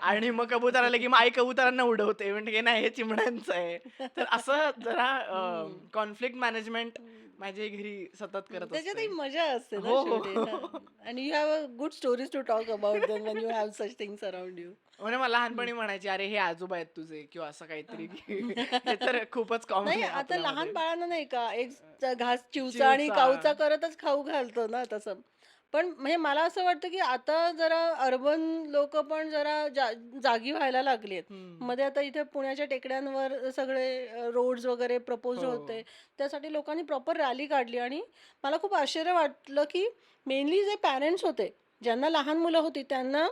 आणि मग कबूतर आलं की मग आई कबुतरांना उडवते. म्हणते की नाही हे चिमण्यांचं आहे. तर असं जरा हं, कॉन्फ्लिक्ट मॅनेजमेंट हं. माझी घरी सतत करत त्याच्यातही असते. मजा असते ना हो, शेवटी. हो. हां. आणि you have good stories to talk about them when you have such things around you. म्हणजे मला लहानपणी म्हणायची, "अरे हे आजोबा आहेत तुझे" किंवा असं काहीतरी. की हे तर खूपच कॉमन नाही आहे आता लहान आपल्यामध्ये. बाळांना नाही का एक घास चिवचा आणि चिवचा. काऊचा करतच खाऊ घालतो ना तसं. पण म्हणजे मला असं वाटतं की आता जरा अर्बन लोक पण जरा जागी व्हायला लागली आहेत. हं. मध्ये आता इथे पुण्याच्या टेकड्यांवर सगळे रोड्स वगैरे प्रपोज हो. होते. त्यासाठी लोकांनी प्रॉपर रॅली काढली आणि मला खूप आश्चर्य वाटलं की मेनली जे पॅरेंट्स होते, ज्यांना लहान मुलं होती त्यांना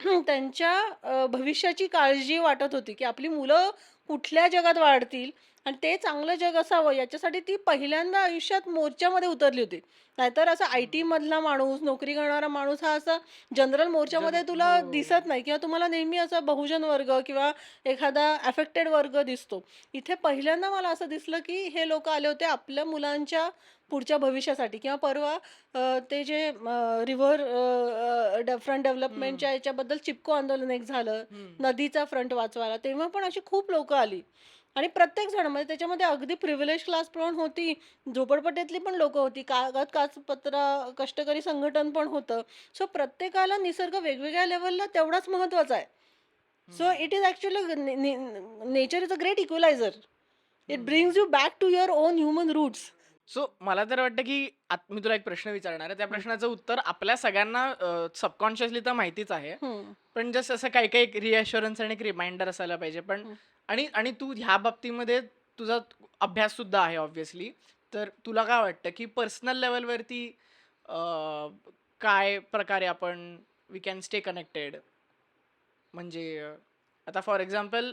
त्यांच्या भविष्याची काळजी वाटत होती, की आपली मुलं कुठल्या जगात वाढतील आणि ते चांगलं जग असावं याच्यासाठी ती पहिल्यांदा आयुष्यात मोर्चामध्ये उतरली होती. नाहीतर असा आय-टी हं. मधला माणूस, नोकरी करणारा माणूस हा असा जनरल मोर्चामध्ये हो. तुला दिसत नाही किंवा तुम्हाला नेहमी असा बहुजन वर्ग किंवा एखादा अफेक्टेड वर्ग दिसतो. इथे पहिल्यांदा मला असं दिसलं, की हे लोकं आले होते आपल्या मुलांच्या पुढच्या भविष्यासाठी किंवा परवा ते जे रिव्हर फ्रंट हं. डेव्हलपमेंटच्या याच्याबद्दल चिपको आंदोलन एक झालं, हं. नदीचा फ्रंट वाचवायला. तेव्हा पण अशी खूप लोकं आली आणि प्रत्येक जण म्हणजे त्याच्यामध्ये अगदी प्रिव्हिलेज क्लास पण होती, झोपडपट्ट्यातली पण लोकं होती, कागद-काचपत्रा कष्टकरी संघटन पण होतं. सो प्रत्येकाला निसर्ग वेगवेगळ्या लेव्हलला तेवढाच महत्त्वाचा आहे. So hmm. It is actually nature is a great equaliser. It hmm. Brings you back to your own human roots. So मला तर वाटतं, की मी तुला एक प्रश्न विचारणार आहे. त्या प्रश्नाचं उत्तर आपल्या सगळ्यांना सबकॉन्शियसली तर माहितीच आहे. हं, पण जस्ट असं काही-काही एक रिअश्युरन्स आणि एक रिमाइंडर असायला पाहिजे. पण हं. आणि आणि तू ह्या बाबतीमध्ये तुझा अभ्यास सुद्धा आहे ऑब्व्हियसली. तर तुला काय वाटतं, की पर्सनल लेव्हलवरती काय प्रकारे आपण वी कॅन स्टे कनेक्टेड? म्हणजे आता फॉर एक्झाम्पल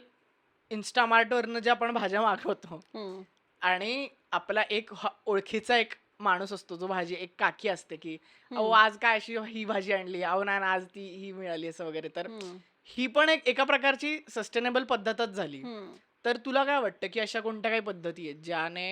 Instamartवरनं ज्या आपण भाज्या मागवतो हं, आणि आपला एक ओळखीचा एक माणूस असतो जो भाजी, एक काकी असते की अहो आज काय अशी ही भाजी आणली, अहो ना आज ती ही मिळाली असं वगैरे. तर ही पण एक एका प्रकारची सस्टेनेबल पद्धतच झाली. तर तुला काय वाटतं की अशा कोणत्या काही पद्धती आहेत ज्याने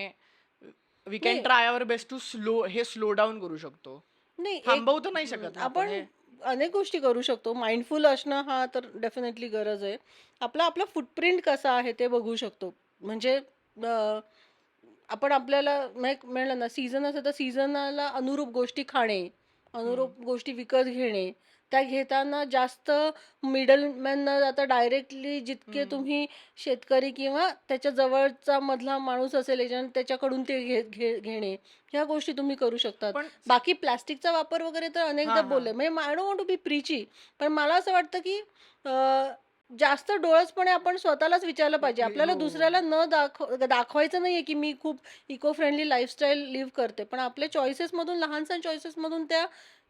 वी कॅन नाही try our best to slow down करू शकतो? नाही थांबवू तर नाही शकत ना आपण आपण हे. अनेक गोष्टी करू शकतो. माइंडफुल असणं हा तर डेफिनेटली गरज आहे. आपला आपला फुटप्रिंट कसा आहे ते बघू शकतो. म्हणजे आपण आपल्याला म्हणलं ना, सीझन असेल तर सीझनला अनुरूप गोष्टी खाणे, अनुरूप गोष्टी विकत घेणे. त्या घेताना जास्त मिडलमॅन न जाता डायरेक्टली जितके तुम्ही शेतकरी किंवा त्याच्या जवळचा मधला माणूस असेल एजंट त्याच्याकडून ते घेणे. ह्या गोष्टी तुम्ही करू शकतात. पण बाकी प्लास्टिकचा वापर वगैरे तर अनेकदा हा हा बोलले. म्हणजे आय डोंट वॉन्ट टू बी प्रीची. पण मला असं वाटतं की जास्त डोळसपणे आपण स्वतःलाच विचारलं पाहिजे. आपल्याला हो दुसऱ्याला न दाखवायचं नाहीये की मी खूप इको फ्रेंडली लाईफस्टाईल लिव्ह करते. पण आपल्या चॉईसेसमधून लहानसहान चॉईसेसमधून त्या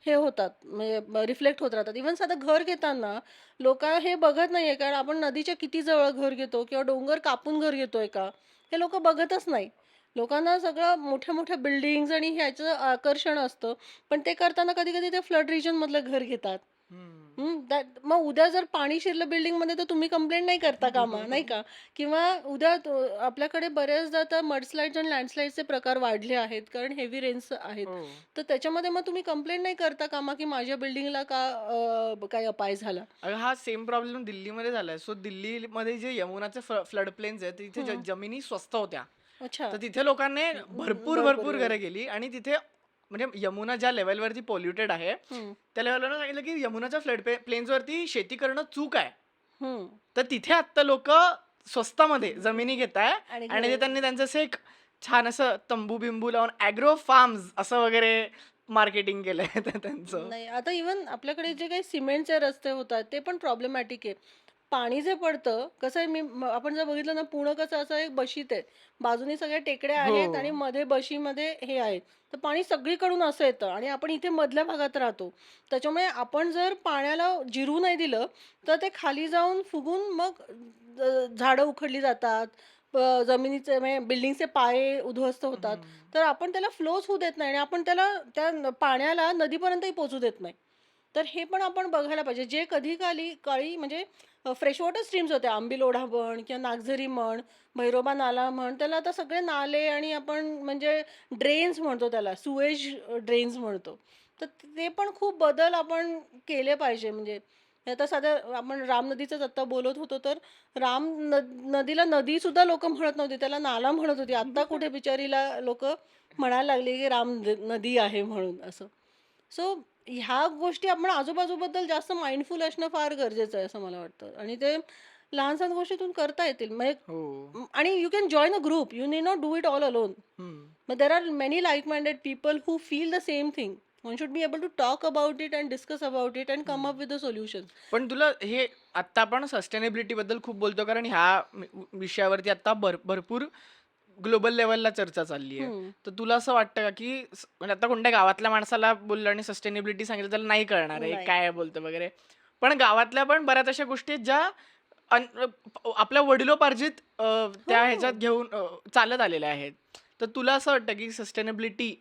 हे होतात म्हणजे रिफ्लेक्ट होत राहतात. इव्हन साधं घर घेताना लोकं हे बघत नाहीये कारण आपण नदीच्या किती जवळ घर घेतो किंवा डोंगर कापून घर घेतोय का? हे लोकं बघतच नाही. लोकांना सगळं मोठ्या-मोठ्या बिल्डिंग्ज आणि ह्याचं आकर्षण असतं. पण ते करताना कधी-कधी ते फ्लड रिजनमधलं घर घेतात. हम्म. मग उद्या जर पाणी शिरलं बिल्डिंगमध्ये तर तुम्ही कंप्लेंट नाही करता कामा, नाही का? किंवा उद्या आपल्याकडे बऱ्याचदा आता मडस्लाइड्स आणि लँडस्लाइड्सचे प्रकार वाढले आहेत कारण हेवी रेन्स आहेत. हो तर त्याच्यामध्ये मग तुम्ही कंप्लेंट नाही करता कामा, की माझ्या बिल्डिंगला का काही अपाय झाला? अगं हा सेम प्रॉब्लेम दिल्लीमध्ये झालाय. सो दिल्लीमध्ये जे यमुनाचे फ्लड प्लेन्स आहेत तिथे हं. जमिनी स्वस्त होत्या. अच्छा. तर तिथे लोकांनी भरपूर भरपूर भरपूर घर. घरं केली आणि तिथे म्हणजे यमुना ज्या लेवलवरती पोल्युटेड आहे हं, त्या लेवलवर सांगितलं की यमुनाच्या फ्लड प्लेन्स वरती शेती करणं चूक आहे. हं. तर तिथे आत्ता लोक स्वस्तामध्ये जमिनी घेत आहे आणि आणि घर ते त्यांनी त्यांचं असं एक छान असं तंबू बिंबू लावून ॲग्रो फार्म्स असं वगैरे मार्केटिंग केलंय त्यांचं. नाही, आता इव्हन आपल्याकडे जे काही सिमेंटचे रस्ते होतात ते पण प्रॉब्लेमॅटिक आहे. पाणी जे पडतं कसं आहे आपण जर बघितलं ना पुणं कसं असं एक बशीत आहे. बाजूनी सगळ्या टेकड्या हो आहेत आणि मध्ये बशीमध्ये हे आहे. तर पाणी सगळीकडून असं येतं आणि आपण इथे मधल्या भागात राहतो. त्याच्यामुळे आपण जर पाण्याला जिरू नाही दिलं तर ते खाली जाऊन फुगून मग झाडं उखडली जातात. जमिनीचे म्हणजे बिल्डिंगचे पाये उद्ध्वस्त होतात. हम्म. तर आपण त्याला फ्लोच होऊ देत नाही आणि आपण त्याला त्या पाण्याला नदीपर्यंतही पोहोचू देत नाही. तर हे पण आपण बघायला पाहिजे. जे कधी काळी म्हणजे फ्रेश वॉटर स्ट्रीम्स होत्या. आंबील म्हण किंवा नागझरी म्हण, भैरोबा नाला म्हण, त्याला आता सगळे नाले आणि आपण म्हणजे ड्रेन्स म्हणतो त्याला, सुएज ड्रेन्स म्हणतो. तर ते पण खूप बदल आपण केले पाहिजे. म्हणजे हे आता साधं आपण राम नदीचंच आत्ता बोलत होतो, तर नदीला नदीसुद्धा लोकं म्हणत नव्हती, त्याला नाला म्हणत होती. आत्ता कुठे बिचारीला लोकं म्हणायला लागली, की नदी आहे म्हणून असं. सो ह्या गोष्टी आपण आजूबाजूबद्दल जास्त माइंडफुल असणं फार गरजेचं आहे असं मला वाटतं आणि ते लहान-सहान गोष्टीतून करता येतील. म्हणजे हो आणि you can join a group. You need not do it all alone. हम्म. But there are many like-minded people who feel the same thing. One should be able to talk about it and discuss about it and come up with the solutions. पण तुला हे आत्ता आपण sustainability बद्दल खूप बोलतो कारण ह्या विषयावरती आता भरपूर ग्लोबल लेवलला चर्चा चालली आहे. हं. तर तुला असं वाटतं का की म्हणजे आता कोणत्या गावातल्या माणसाला बोललं आणि सस्टेनेबिलिटी सांगितलं त्याला नाही कळणार आहे नाही. काय बोलतं वगैरे. पण गावातल्या पण बऱ्याच अशा गोष्टी आहेत ज्या आपल्या वडिलोपार्जित त्या ह्याच्यात हो. घेऊन चालत आलेल्या आहेत. तर तुला असं वाटतं की सस्टेनेबिलिटी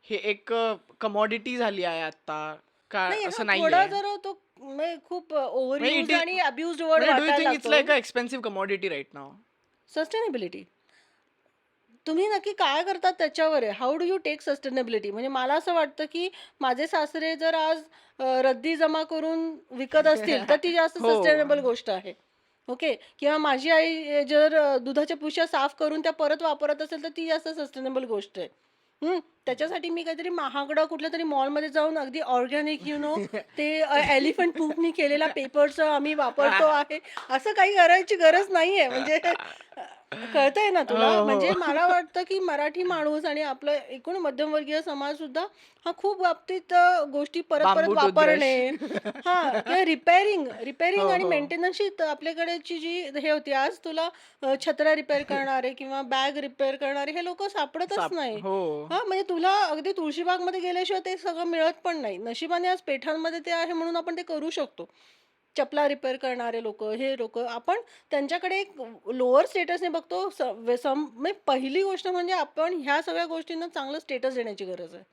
हे एक कमॉडिटी झाली आहे आता का नाही असं हां, थोडा नाहीये? जरा तो म्हणजे खूप ओव्हर म्हणजे यूज्ड आणि अब्युज्ड वर्ड म्हणजे डू यू वाटायला थिंक इट्स लाईक लागतो. A expensive commodity right now? Sustainability. तुम्ही नक्की काय करतात त्याच्यावर आहे. How do you take sustainability? म्हणजे मला असं वाटतं, की माझे सासरे जर आज रद्दी जमा करून विकत असतील, तर ती जास्त हो. सस्टेनेबल गोष्ट आहे. ओके. किंवा माझी आई जर दुधाच्या पिशव्या साफ करून त्या परत वापरत असेल, तर ती जास्त सस्टेनेबल गोष्ट आहे. त्याच्यासाठी मी काहीतरी महागडं कुठल्यातरी मॉलमध्ये जाऊन अगदी ऑर्गॅनिक ते एलिफंट पूपनी केलेला पेपरचं आम्ही वापरतो आहे. असं काही करायची गरज नाहीये. म्हणजे कळतंय ना हो, तुला? म्हणजे हो. मला वाटतं, की मराठी माणूस आणि आपलं एकूण मध्यमवर्गीय समाज सुद्धा हा खूप बाबतीत गोष्टी परत-परत बांबू टूथब्रश. वापरणे हां, किंवा रिपेअरिंग हो, आणि हो. मेंटेनन्सची आपल्याकडेची जी हे होती. आज तुला छत्र्या रिपेअर करणारे किंवा बॅग रिपेअर करणारे हे लोकं सापडतच नाही. हो. हां, म्हणजे तुला अगदी तुळशीबागमध्ये गेल्याशिवाय ते सगळं मिळत पण नाही. नशिबाने आज पेठांमध्ये ते आहे म्हणून आपण ते करू शकतो. चपला रिपेअर करणारे लोक, हे लोक, आपण त्यांच्याकडे एक लोअर स्टेटसने बघतो. म्हणजे पहिली गोष्ट म्हणजे आपण ह्या सगळ्या गोष्टींना चांगलं स्टेटस देण्याची गरज आहे.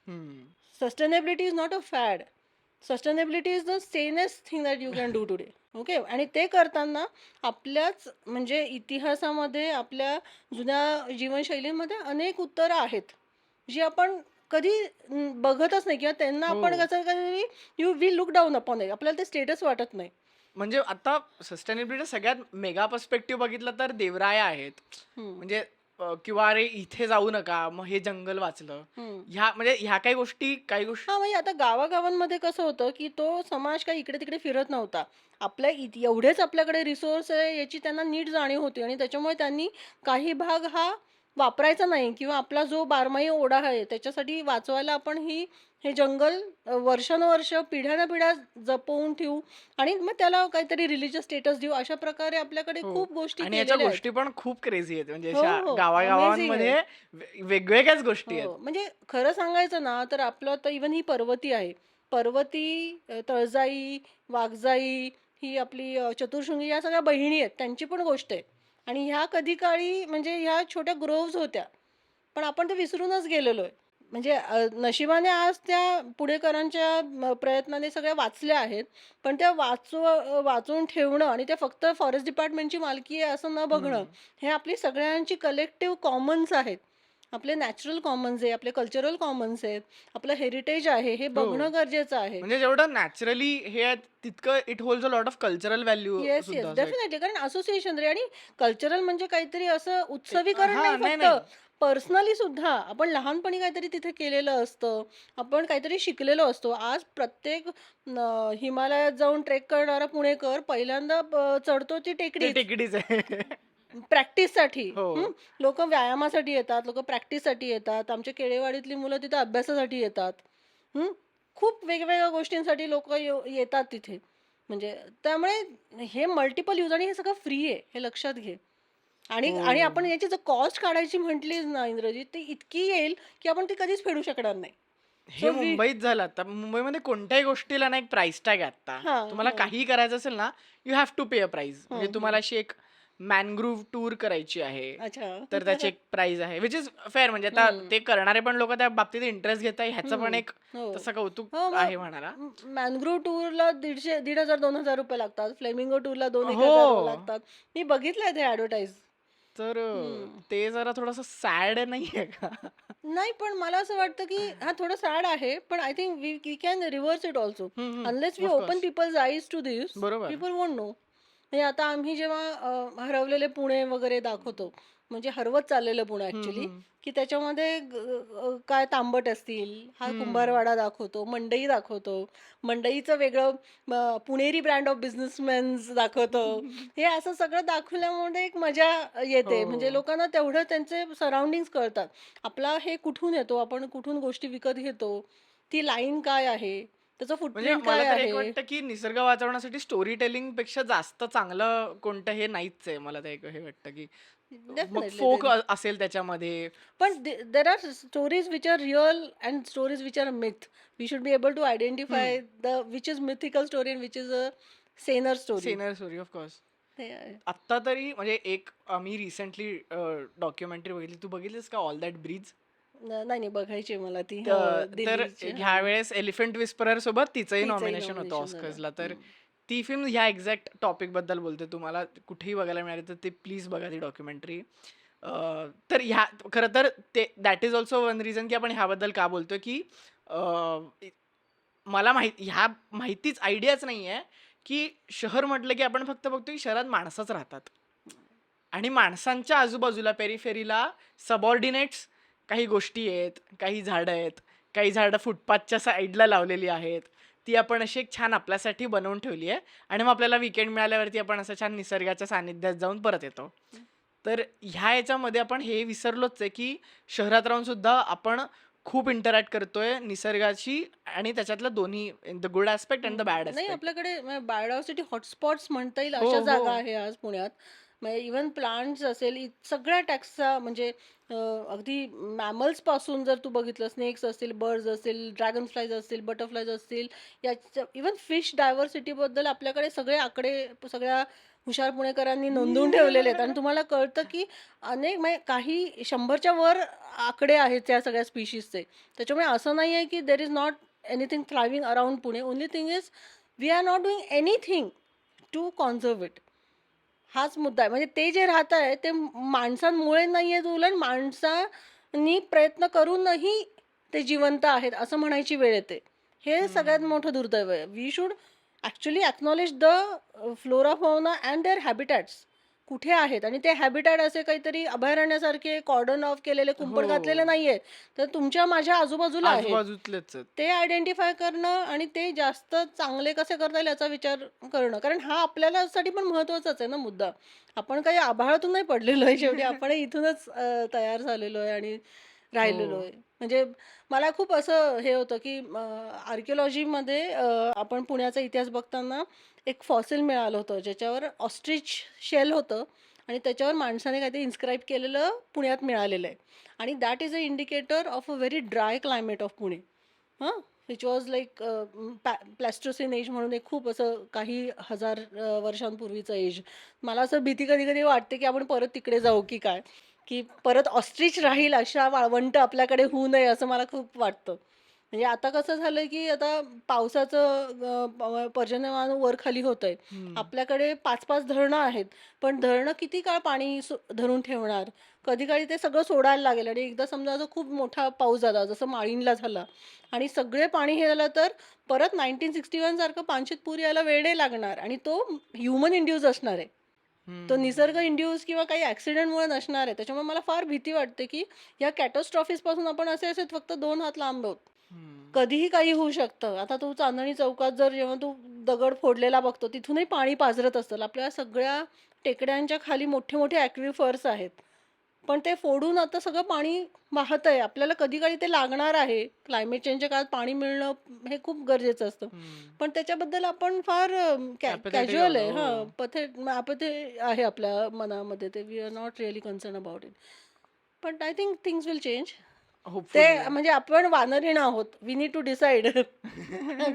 Hmm. Sustainability is not a fad. Sustainability is the sanest thing that you can do today. Okay, आणि ते करताना आपल्याच म्हणजे इतिहासामध्ये, आपल्या जुन्या जीवनशैलीमध्ये अनेक उत्तरं आहेत जी आपण कधी बघतच नाही, किंवा त्यांना हो. आपण कसं कधी you we look down upon it, आपल्याला ते स्टेटस वाटत नाही. म्हणजे आता सस्टेनेबिलिटी सगळ्यात मेगा पर्स्पेक्टिव्ह बघितलं तर देवराया आहेत. हम्म, म्हणजे किंवा अरे इथे जाऊ नका, मग हे जंगल वाचलं. हम्म. ह्या काही गोष्टी हा, म्हणजे आता गावागावांमध्ये कसं होतं की तो समाज काही इकडे तिकडे फिरत नव्हता. आपल्या एवढेच आपल्याकडे रिसोर्स आहे याची त्यांना नीट जाणीव होती, आणि त्याच्यामुळे त्यांनी काही भाग हा वापरायचा नाही, किंवा आपला जो बारमाही ओढा आहे त्याच्यासाठी वाचवायला आपण हे जंगल वर्षानुवर्ष पिढ्यानपिढ्या जपवून ठेवू, आणि मग त्याला काहीतरी रिलीजियस स्टेटस देऊ. अशा प्रकारे आपल्याकडे हो. खूप गोष्टी आणि याच्या केलेल्या आहेत. गोष्टी पण खूप क्रेझी आहेत. म्हणजे हो, अशा हो, अमेझिंग आहे. गावागावांमध्ये वेगवेगळ्याच गोष्टी आहेत. हो, म्हणजे खरं सांगायचं ना, तर आपलं तर इवन ही पर्वती आहे. पर्वती, तळजाई, वाघजाई, ही आपली चतुर्शृंगी, या सगळ्या बहिणी आहेत. त्यांची पण गोष्ट आहे. आणि ह्या कधी काळी म्हणजे ह्या छोट्या ग्रोव्हज होत्या. पण आपण ते विसरूनच गेलेलो आहे. म्हणजे नशिबाने आज त्या पुणेकरांच्या प्रयत्नाने सगळ्या वाचल्या आहेत. पण त्या वाचून ठेवणं आणि त्या फक्त फॉरेस्ट डिपार्टमेंटची मालकी आहे असं न बघणं, हम्म. हे आपली सगळ्यांची कलेक्टिव्ह कॉमन्स आहेत. आपले नॅचरल कॉमन्स आहे, आपले कल्चरल कॉमन्स आहेत, आपलं हेरिटेज आहे, हे हो. बघणं गरजेचं आहे. म्हणजे जेवढं नॅचरली हे आहे तितकं it holds a lot of cultural value yes, yes, सुद्धा असं एक. डेफिनेटली. कारण असोसिएशन रे, आणि कल्चरल म्हणजे काहीतरी असं उत्सवीकरण हा नाही, नाही फक्त नाही पर्सनली सुद्धा आपण लहानपणी काहीतरी तिथे केलेलं असतं, आपण काहीतरी शिकलेलो असतो. आज प्रत्येक हिमालयात जाऊन ट्रेक करणारा पुणेकर पहिल्यांदा चढतो ती ते टेकडीच टेकडीच आहे. प्रॅक्टिससाठी. हो. लोक व्यायामासाठी येतात, लोक प्रॅक्टिससाठी येतात. आमच्या केळेवाडीतली मुलं तिथे अभ्यासासाठी येतात. हं? खूप वेगवेगळ्या गोष्टींसाठी लोक येतात तिथे. म्हणजे त्यामुळे हे मल्टिपल यूज, आणि हे सगळं फ्री आहे, हे लक्षात घे. आणि हो. आणि आपण याची जर कॉस्ट काढायची म्हटलीच ना इंद्रजीत, ती इतकी येईल की आपण ती कधीच फेडू शकणार नाही. हे सो वी मुंबईत झालं. आता मुंबईमध्ये कोणत्याही गोष्टीला ना एक प्राइस टॅग आहे आता. हा, तुम्हाला हा, काहीही करायचं असेल ना, you have to pay a price. म्हणजे हं, तुम्हाला अशी एक मॅनग्रूव्ह टूर करायची आहे, अच्छा. तर त्याची एक प्राइस आहे, विच इज फेअर. म्हणजे आता हम्म, ते करणारे पण लोक त्या बाबतीत इंटरेस्ट घेत आहे, ह्याचं पण हम्म, एक हो, तसं कौतुक हो. आहे मग म्हणाला. मॅनग्रोव्ह टूरला 1,500-2,000 रुपये लागतात. फ्लेमिंगो टूरला 2,000-1,000 हो. लागतात. मी बघितलंय ते ऍडव्हर्टाईज. तर ते जरा थोडंसं सॅड नाहीये का? नाही, पण मला असं वाटतं की हा थोडं सॅड आहे, पण I think we can reverse it also. Unless we open of course. People's eyes to this, बरोबर. People won't know. म्हणजे आता आम्ही जेव्हा हरवलेले पुणे वगैरे दाखवतो, म्हणजे हरवत चाललेलं पुणे हम्म, ऍक्च्युली, हम्म. की त्याच्यामध्ये काय तांबट असतील, हा हम्म. कुंभारवाडा दाखवतो, मंडई दाखवतो, मंडईचं वेगळं पुणेरी ब्रँड ऑफ बिझनेसमॅन्स दाखवतो. हे असं सगळं दाखवल्यामुळे एक मजा हो. येते. म्हणजे लोकांना तेवढं त्यांचे सराउंडिंग्स कळतात. आपला हे कुठून येतो, आपण कुठून गोष्टी विकत घेतो, ती लाईन काय आहे, त्याचं म्हणजे फुटप्रिंट मला काय तर एक आहे. वाटतं की निसर्ग वाचवण्यासाठी स्टोरी टेलिंग पेक्षा जास्त चांगलं कोणतं हे नाहीच आहे. मला तर एक हे वाटतं की मग फोक डेफिनेटली. असेल त्याच्यामध्ये. पण there are stories which are real and stories which are myth. We should be able to identify the which is mythical story and which is a saner story. Saner story of course. ते आहे. आत्ता तरी म्हणजे एक आम्ही recently documentary बघितली. तू बघितलीस का ऑल दॅट ब्रीज? नाही, नाही, बघायची आहे मला ती. हो, तर दिल्लीची. ह्या हां. वेळेस एलिफंट विस्परर सोबत तिचंही तिचंही नॉमिनेशन होतं नॉमिनेशन झालं. ऑस्कर्सला. तर हं. ती फिल्म ह्या एक्झॅक्ट टॉपिक बद्दल बोलते. तुम्हाला कुठेही बघायला मिळाली तर ते प्लीज बघा ती डॉक्युमेंटरी. तर ह्या खरं तर ते that is also one reason की आपण ह्याबद्दल का बोलतोय की मला ह्या माहितीच आयडियाच नाही आहे की शहर म्हटलं की आपण फक्त बघतो की शहरात माणसंच राहतात, आणि माणसांच्या आजूबाजूला पेरिफेरीला सबऑर्डिनेट्स काही गोष्टी आहेत, काही झाडं आहेत, काही झाडं फुटपाथच्या साईडला लावलेली आहेत. ती आपण अशी एक छान आपल्यासाठी बनवून ठेवली आहे, आणि मग आपल्याला विकेंड मिळाल्यावरती आपण असं छान निसर्गाच्या सानिध्यात जाऊन परत येतो. तर ह्या याच्यामध्ये आपण हे विसरलोच आहे की शहरात राहून सुद्धा आपण खूप इंटरॅक्ट करतोय निसर्गाशी, आणि त्याच्यातलं दोन्ही, the good aspect and the bad नाही, ऍस्पेक्ट. आपल्याकडे बायोडायव्हर्सिटी हॉटस्पॉट्स म्हणता येईल हो अशा हो. जागा आहे आज पुण्यात. म्हणजे इवन प्लांट्स असेल, सगळ्या टॅक्सचा म्हणजे अगदी मॅमल्सपासून जर तू बघितलं, स्नेक्स असतील, बर्ड्स असतील, ड्रॅगन फ्लाईज असतील, बटरफ्लाईज असतील, याच्या इवन फिश डायव्हर्सिटीबद्दल आपल्याकडे सगळे आकडे सगळ्या हुशार पुणेकरांनी नोंदवून ठेवलेले आहेत. आणि तुम्हाला कळतं की अनेक म्हणजे काही 100च्या वर आकडे आहेत त्या सगळ्या स्पीशीजचे. त्याच्यामुळे असं नाही आहे की there is not anything thriving around Pune. Only thing is we are not doing anything to conserve it. हाच मुद्दा आहे. म्हणजे ते जे राहत आहे ते माणसांमुळे नाही आहेत, उलट माणसांनी प्रयत्न करूनही ते जिवंत आहेत असं म्हणायची वेळ येते. हे सगळ्यात मोठं दुर्दैव आहे. We should actually acknowledge the flora fauna and their habitats कुठे आहेत. आणि ते हॅबिटॅट असे काहीतरी अभयारण्यासारखे कॉर्डन ऑफ केलेले, कुंपण घातलेले हो, नाही आहेत, तर तुमच्या माझ्या आजूबाजूला आहेत. आजूबाजूतलेच आहेत. ते आयडेंटिफाय करणं आणि ते जास्त चांगले कसे करता येईल याचा विचार करणं. कारण हा आपल्यालासाठी पण महत्त्वाचाच आहे ना मुद्दा. आपण काही आभाळातून नाही पडलेलो आहे, शेवटी आपण इथूनच तयार झालेलो आहे आणि राहिलेलो हो. आहे. म्हणजे मला खूप असं हे होतं की आर्किओलॉजीमध्ये आपण पुण्याचा इतिहास बघताना एक फॉसिल मिळालं होतं, ज्याच्यावर ऑस्ट्रिच शेल होतं आणि त्याच्यावर माणसाने काहीतरी इन्स्क्राईब केलेलं पुण्यात मिळालेलं आहे. आणि that is a indicator of a very dry climate of Pune. हां, विच वॉज लाईक प्लॅस्टोसिन एज म्हणून एक खूप असं काही हजार वर्षांपूर्वीचं एज. मला असं भीती कधी कधी वाटते की आपण परत तिकडे जाऊ की काय, की परत ऑस्ट्रिच राहील अशा वाळवंट आपल्याकडे होऊ नये असं मला खूप वाटतं. म्हणजे आता कसं झालंय की आता पावसाचं पर्जन्यमान वर खाली होतंय. हम्म. आपल्याकडे 5-5 धरणं आहेत. पण धरणं किती काळ पाणी धरून ठेवणार? कधी काळी ते सगळं सोडायला लागेल आणि एकदा समजा जर खूप मोठा पाऊस झाला, जसं माळीणला झाला आणि सगळे पाणी हे झालं, तर परत 1961 सारखं पानशेत पूर यायला वेळ नाही लागणार आणि तो ह्युमन इंड्यूस असणार आहे. तो निसर्ग हम्म. इंड्यूस किंवा काही ॲक्सिडेंटमुळे नसणार आहे. त्याच्यामुळे मला फार भीती वाटते, की या कॅटोस्ट्रॉफीजपासून आपण असे फक्त 2 हात लांब आहोत. हम्म. कधीही काही होऊ शकतं. आता तू चांदणी चौकात जर जेव्हा तू दगड फोडलेला बघतो, तिथूनही पाणी पाझरत असतं. आपल्या सगळ्या टेकड्यांच्या खाली मोठे-मोठे ॲक्विफर्स आहेत. पण ते फोडून आता सगळं पाणी वाहतंय. आपल्याला कधी-काळी ते लागणार आहे. क्लायमेट चेंजच्या काळात पाणी मिळणं हे खूप गरजेचं असतं. हम्म. पण त्याच्याबद्दल आपण फार अॅपॅथेटिक कॅज्युअल आहोत. आहे. हो. आपत्ती आहे आपल्या मनामध्ये. ते we are not really concern about it. But I think things will change. ते होपफुली. म्हणजे आपण वानरीण आहोत. वी नीड टू डिसाईड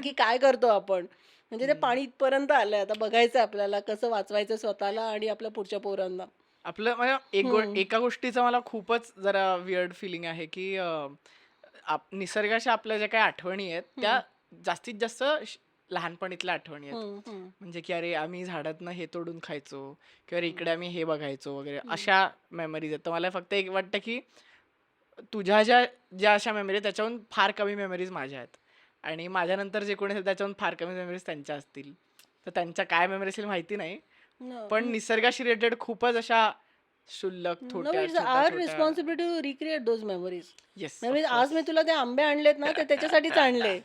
की काय करतो आपण. म्हणजे ते पाणी इथपर्यंत आलंय. आता बघायचं आपल्याला कसं वाचवायचं स्वतःला आणि आपल्या पुढच्या पोरांना. आपलं म्हणजे हं, एका गोष्टीचं मला खूपच जरा वियर्ड फिलिंग आहे, की निसर्गाच्या आपल्या ज्या काही आठवणी आहेत त्या हं, जास्तीत जास्त लहानपणीतल्या आठवणी आहेत. हं, हं, म्हणजे की अरे आम्ही झाडातनं हे तोडून खायचो किंवा अरे हं, इकडे आम्ही हे बघायचो वगैरे, हं. अशा मेमरीज आहेत. तर मला फक्त एक वाटतं की तुझ्या ज्या ज्या अशा मेमरी आहेत त्याच्याहून फार कमी मेमरीज माझ्या आहेत आणि माझ्यानंतर जे कोणी असेल त्याच्याहून फार कमी मेमरीज त्यांच्या असतील. तर त्यांच्या काय मेमरी असतील माहिती नाही, पण No, निसर्गाशी रिलेटेड खूपच अशा क्षुल्लक no, छोट्या it's छोट्या our छोट्या. responsibility to recreate those memories. Yes, म्हणजे आज ऑफकोर्स. मी तुला ते आंबे आणलेत ना, ते त्याच्यासाठीच आणले.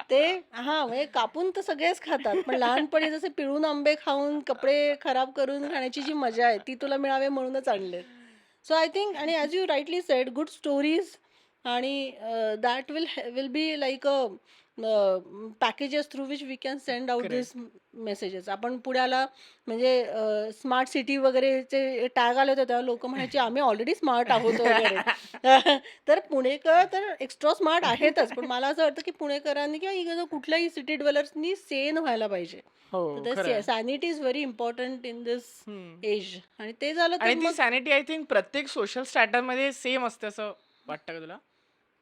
ते हां, म्हणजे कापून तर सगळेच खातात. पण लहानपणी जसे पिळून आंबे खाऊन, कपडे खराब करून खाण्याची जी मजा आहे, ती तुला मिळावी म्हणूनच आणलेत. सो आय थिंक आणि as you rightly said good stories आणि that will be like a packages through which we can send out correct. This messages. आपण पुण्याला म्हणजे स्मार्ट सिटी वगैरेचे टॅग आले होते, तेव्हा लोकं म्हणायची, "आम्ही ऑलरेडी स्मार्ट आहोत" वगैरे. तर पुणेकर तर एक्स्ट्रा स्मार्ट आहेतच. पण मला असं वाटतं, की पुणेकरांनी किंवा इकडे कुठल्याही सिटी ड्वेलर्सनी सेन व्हायला पाहिजे. हो, तर खरं ते आहे. Sanity is very important in this age. आणि ते झालं तर आणि ती मग सॅनिटी आय थिंक प्रत्येक सोशल स्टॅटरमध्ये सेम असते असं वाटतं का तुला?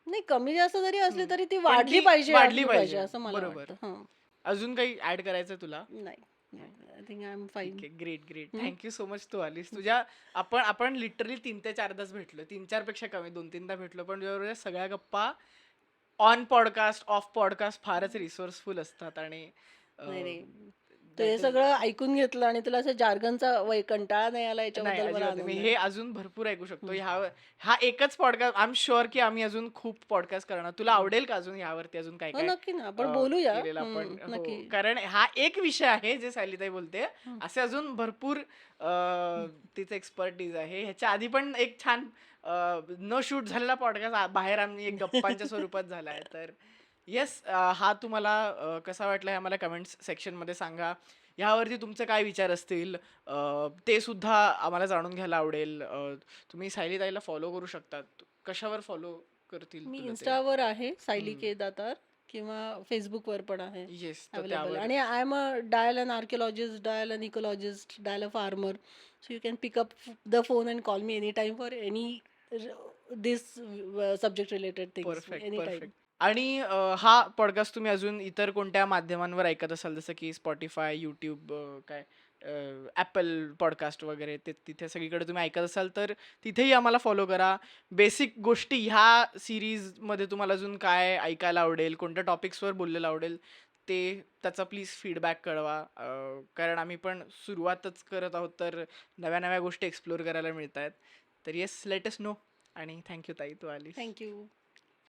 नाही, कमी जास्त जरी असली हम्म. तरी ती पण वाढली ती पाहिजे, वाढली असली पाहिजे पाहिजे. असं मला बरोबर. वाटतं. हां. अजून काही ऍड करायचं तुला? नाही. नाही. I think I am fine. ठीक आहे. Great, great. Thank you so much तू आलीस. तुझ्या आपण आपण लिटरली 3 ते 4 तास भेटलो. 3-4 पेक्षा कमी 2-3दा भेटलो. पण तुझ्याबरोबर या सगळ्या गप्पा ऑन पॉडकास्ट, ऑफ पॉडकास्ट फारच रिसोर्सफुल असतात आणि नाही, नाही. तू हे दॅट इज. सगळं ऐकून घेतलं आणि तुला असं जार्गनचा कंटाळा नाही आला नाही, याच्याबद्दल मला अजिबात नाही. मी आनंद आहे. हे अजून भरपूर ऐकू शकतो. हं. हा एकच पॉडकास्ट आय एम शुअर की आम्ही अजून खूप पॉडकास्ट करणार. तुला हं. आवडेल का अजून यावरती अजून काय हो, काय नक्की ना. आपण बोलूया. केलेलं आपण? हो, नक्की. कारण हा एक विषय आहे जे सायलीताई बोलते. हं. असे अजून भरपूर हं. तिचं एक्सपर्टीज आहे. ह्याच्या आधी पण एक छान न शूट झालेला पॉडकास्ट बाहेर आम्ही एक गप्पांच्या स्वरूपात झाला आहे. तर येस. हा तुम्हाला कसा वाटला हे आम्हाला कमेंट्स सेक्शनमध्ये सांगा. ह्यावरती तुमचे काय विचार असतील ते सुद्धा आम्हाला जाणून घ्यायला आवडेल. तुम्ही सायली ताईला फॉलो करू शकतात. कशावर फॉलो करतील मी तुला ते? इन्स्टावर आहे सायली के दातार, किंवा फेसबुकवर पण आहे येस, तर अवेलेबल. त्यावर आणि I am a dial an archaeologist, dial an ecologist, dial a farmer. So you can pick up the phone and call me any time for any this subject related things perfect, any time. Perfect. आणि हा podcast तुम्ही अजून इतर कोणत्या माध्यमांवर ऐकत असाल, जसं की Spotify, YouTube, काय Apple पॉडकास्ट वगैरे, ते तिथे सगळीकडे तुम्ही ऐकत असाल तर तिथेही आम्हाला फॉलो करा. बेसिक गोष्टी ह्या सीरीजमध्ये तुम्हाला अजून काय ऐकायला आवडेल, कोणत्या टॉपिक्सवर बोललेलं आवडेल, ते त्याचा प्लीज फीडबॅक कळवा. कारण आम्ही पण सुरुवातच करत आहोत, तर नव्या नव्या गोष्टी एक्सप्लोर करायला मिळत आहेत. तर येस, लेट अस नो. आणि थँक्यू ताई, तू आलीस. थँक्यू.